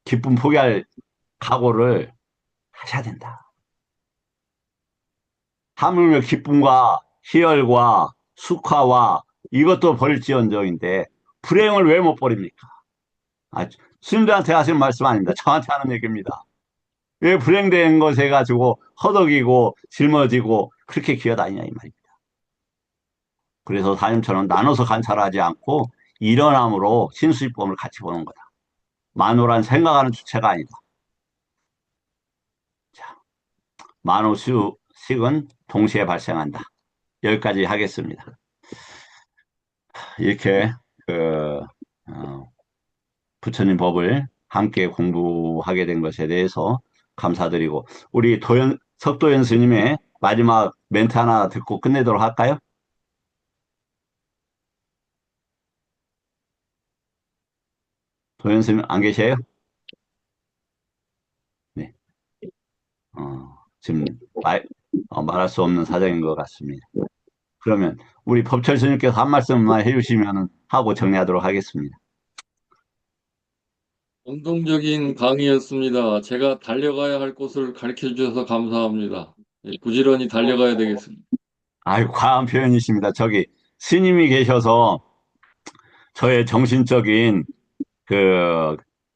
기쁨 포기할 각오를 하셔야 된다. 하물며 기쁨과 희열과 수화와 이것도 버릴지언정인데 불행을 왜 못 버립니까? 스님들한테 하시는 말씀 아닙니다. 저한테 하는 얘기입니다. 왜 불행된 것에 가지고 허덕이고 짊어지고 그렇게 기어다니냐 이 말입니다. 그래서 사님처럼 나눠서 관찰하지 않고 일어남으로 신수입범을 같이 보는 거다. 만호란 생각하는 주체가 아니다. 자, 만호수식은 동시에 발생한다. 여기까지 하겠습니다. 이렇게 부처님 법을 함께 공부하게 된 것에 대해서 감사드리고 우리 석도연 스님의 마지막 멘트 하나 듣고 끝내도록 할까요? 도연 스님 안 계세요? 네. 지금 말할 수 없는 사정인 것 같습니다. 그러면 우리 법철 스님께서 한 말씀만 해주시면 하고 정리하도록 하겠습니다. 감동적인 강의였습니다. 제가 달려가야 할 곳을 가르쳐 주셔서 감사합니다. 부지런히 달려가야 되겠습니다. 과한 표현이십니다. 저기 스님이 계셔서 저의 정신적인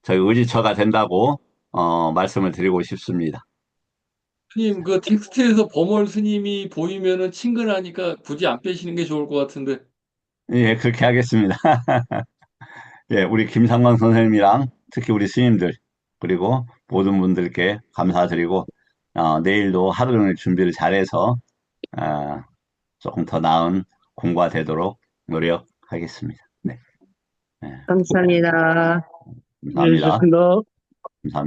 저희 의지처가 된다고 말씀을 드리고 싶습니다. 스님, 그 텍스트에서 범월 스님이 보이면은 친근하니까 굳이 안 빼시는 게 좋을 것 같은데. 예, 그렇게 하겠습니다. 예, 우리 김상광 선생님이랑 특히 우리 스님들 그리고 모든 분들께 감사드리고 내일도 하루 종일 준비를 잘해서 조금 더 나은 공부가 되도록 노력하겠습니다. 네. 네. 감사합니다. 감사합니다. 네, 좋습니다. 감사합니다.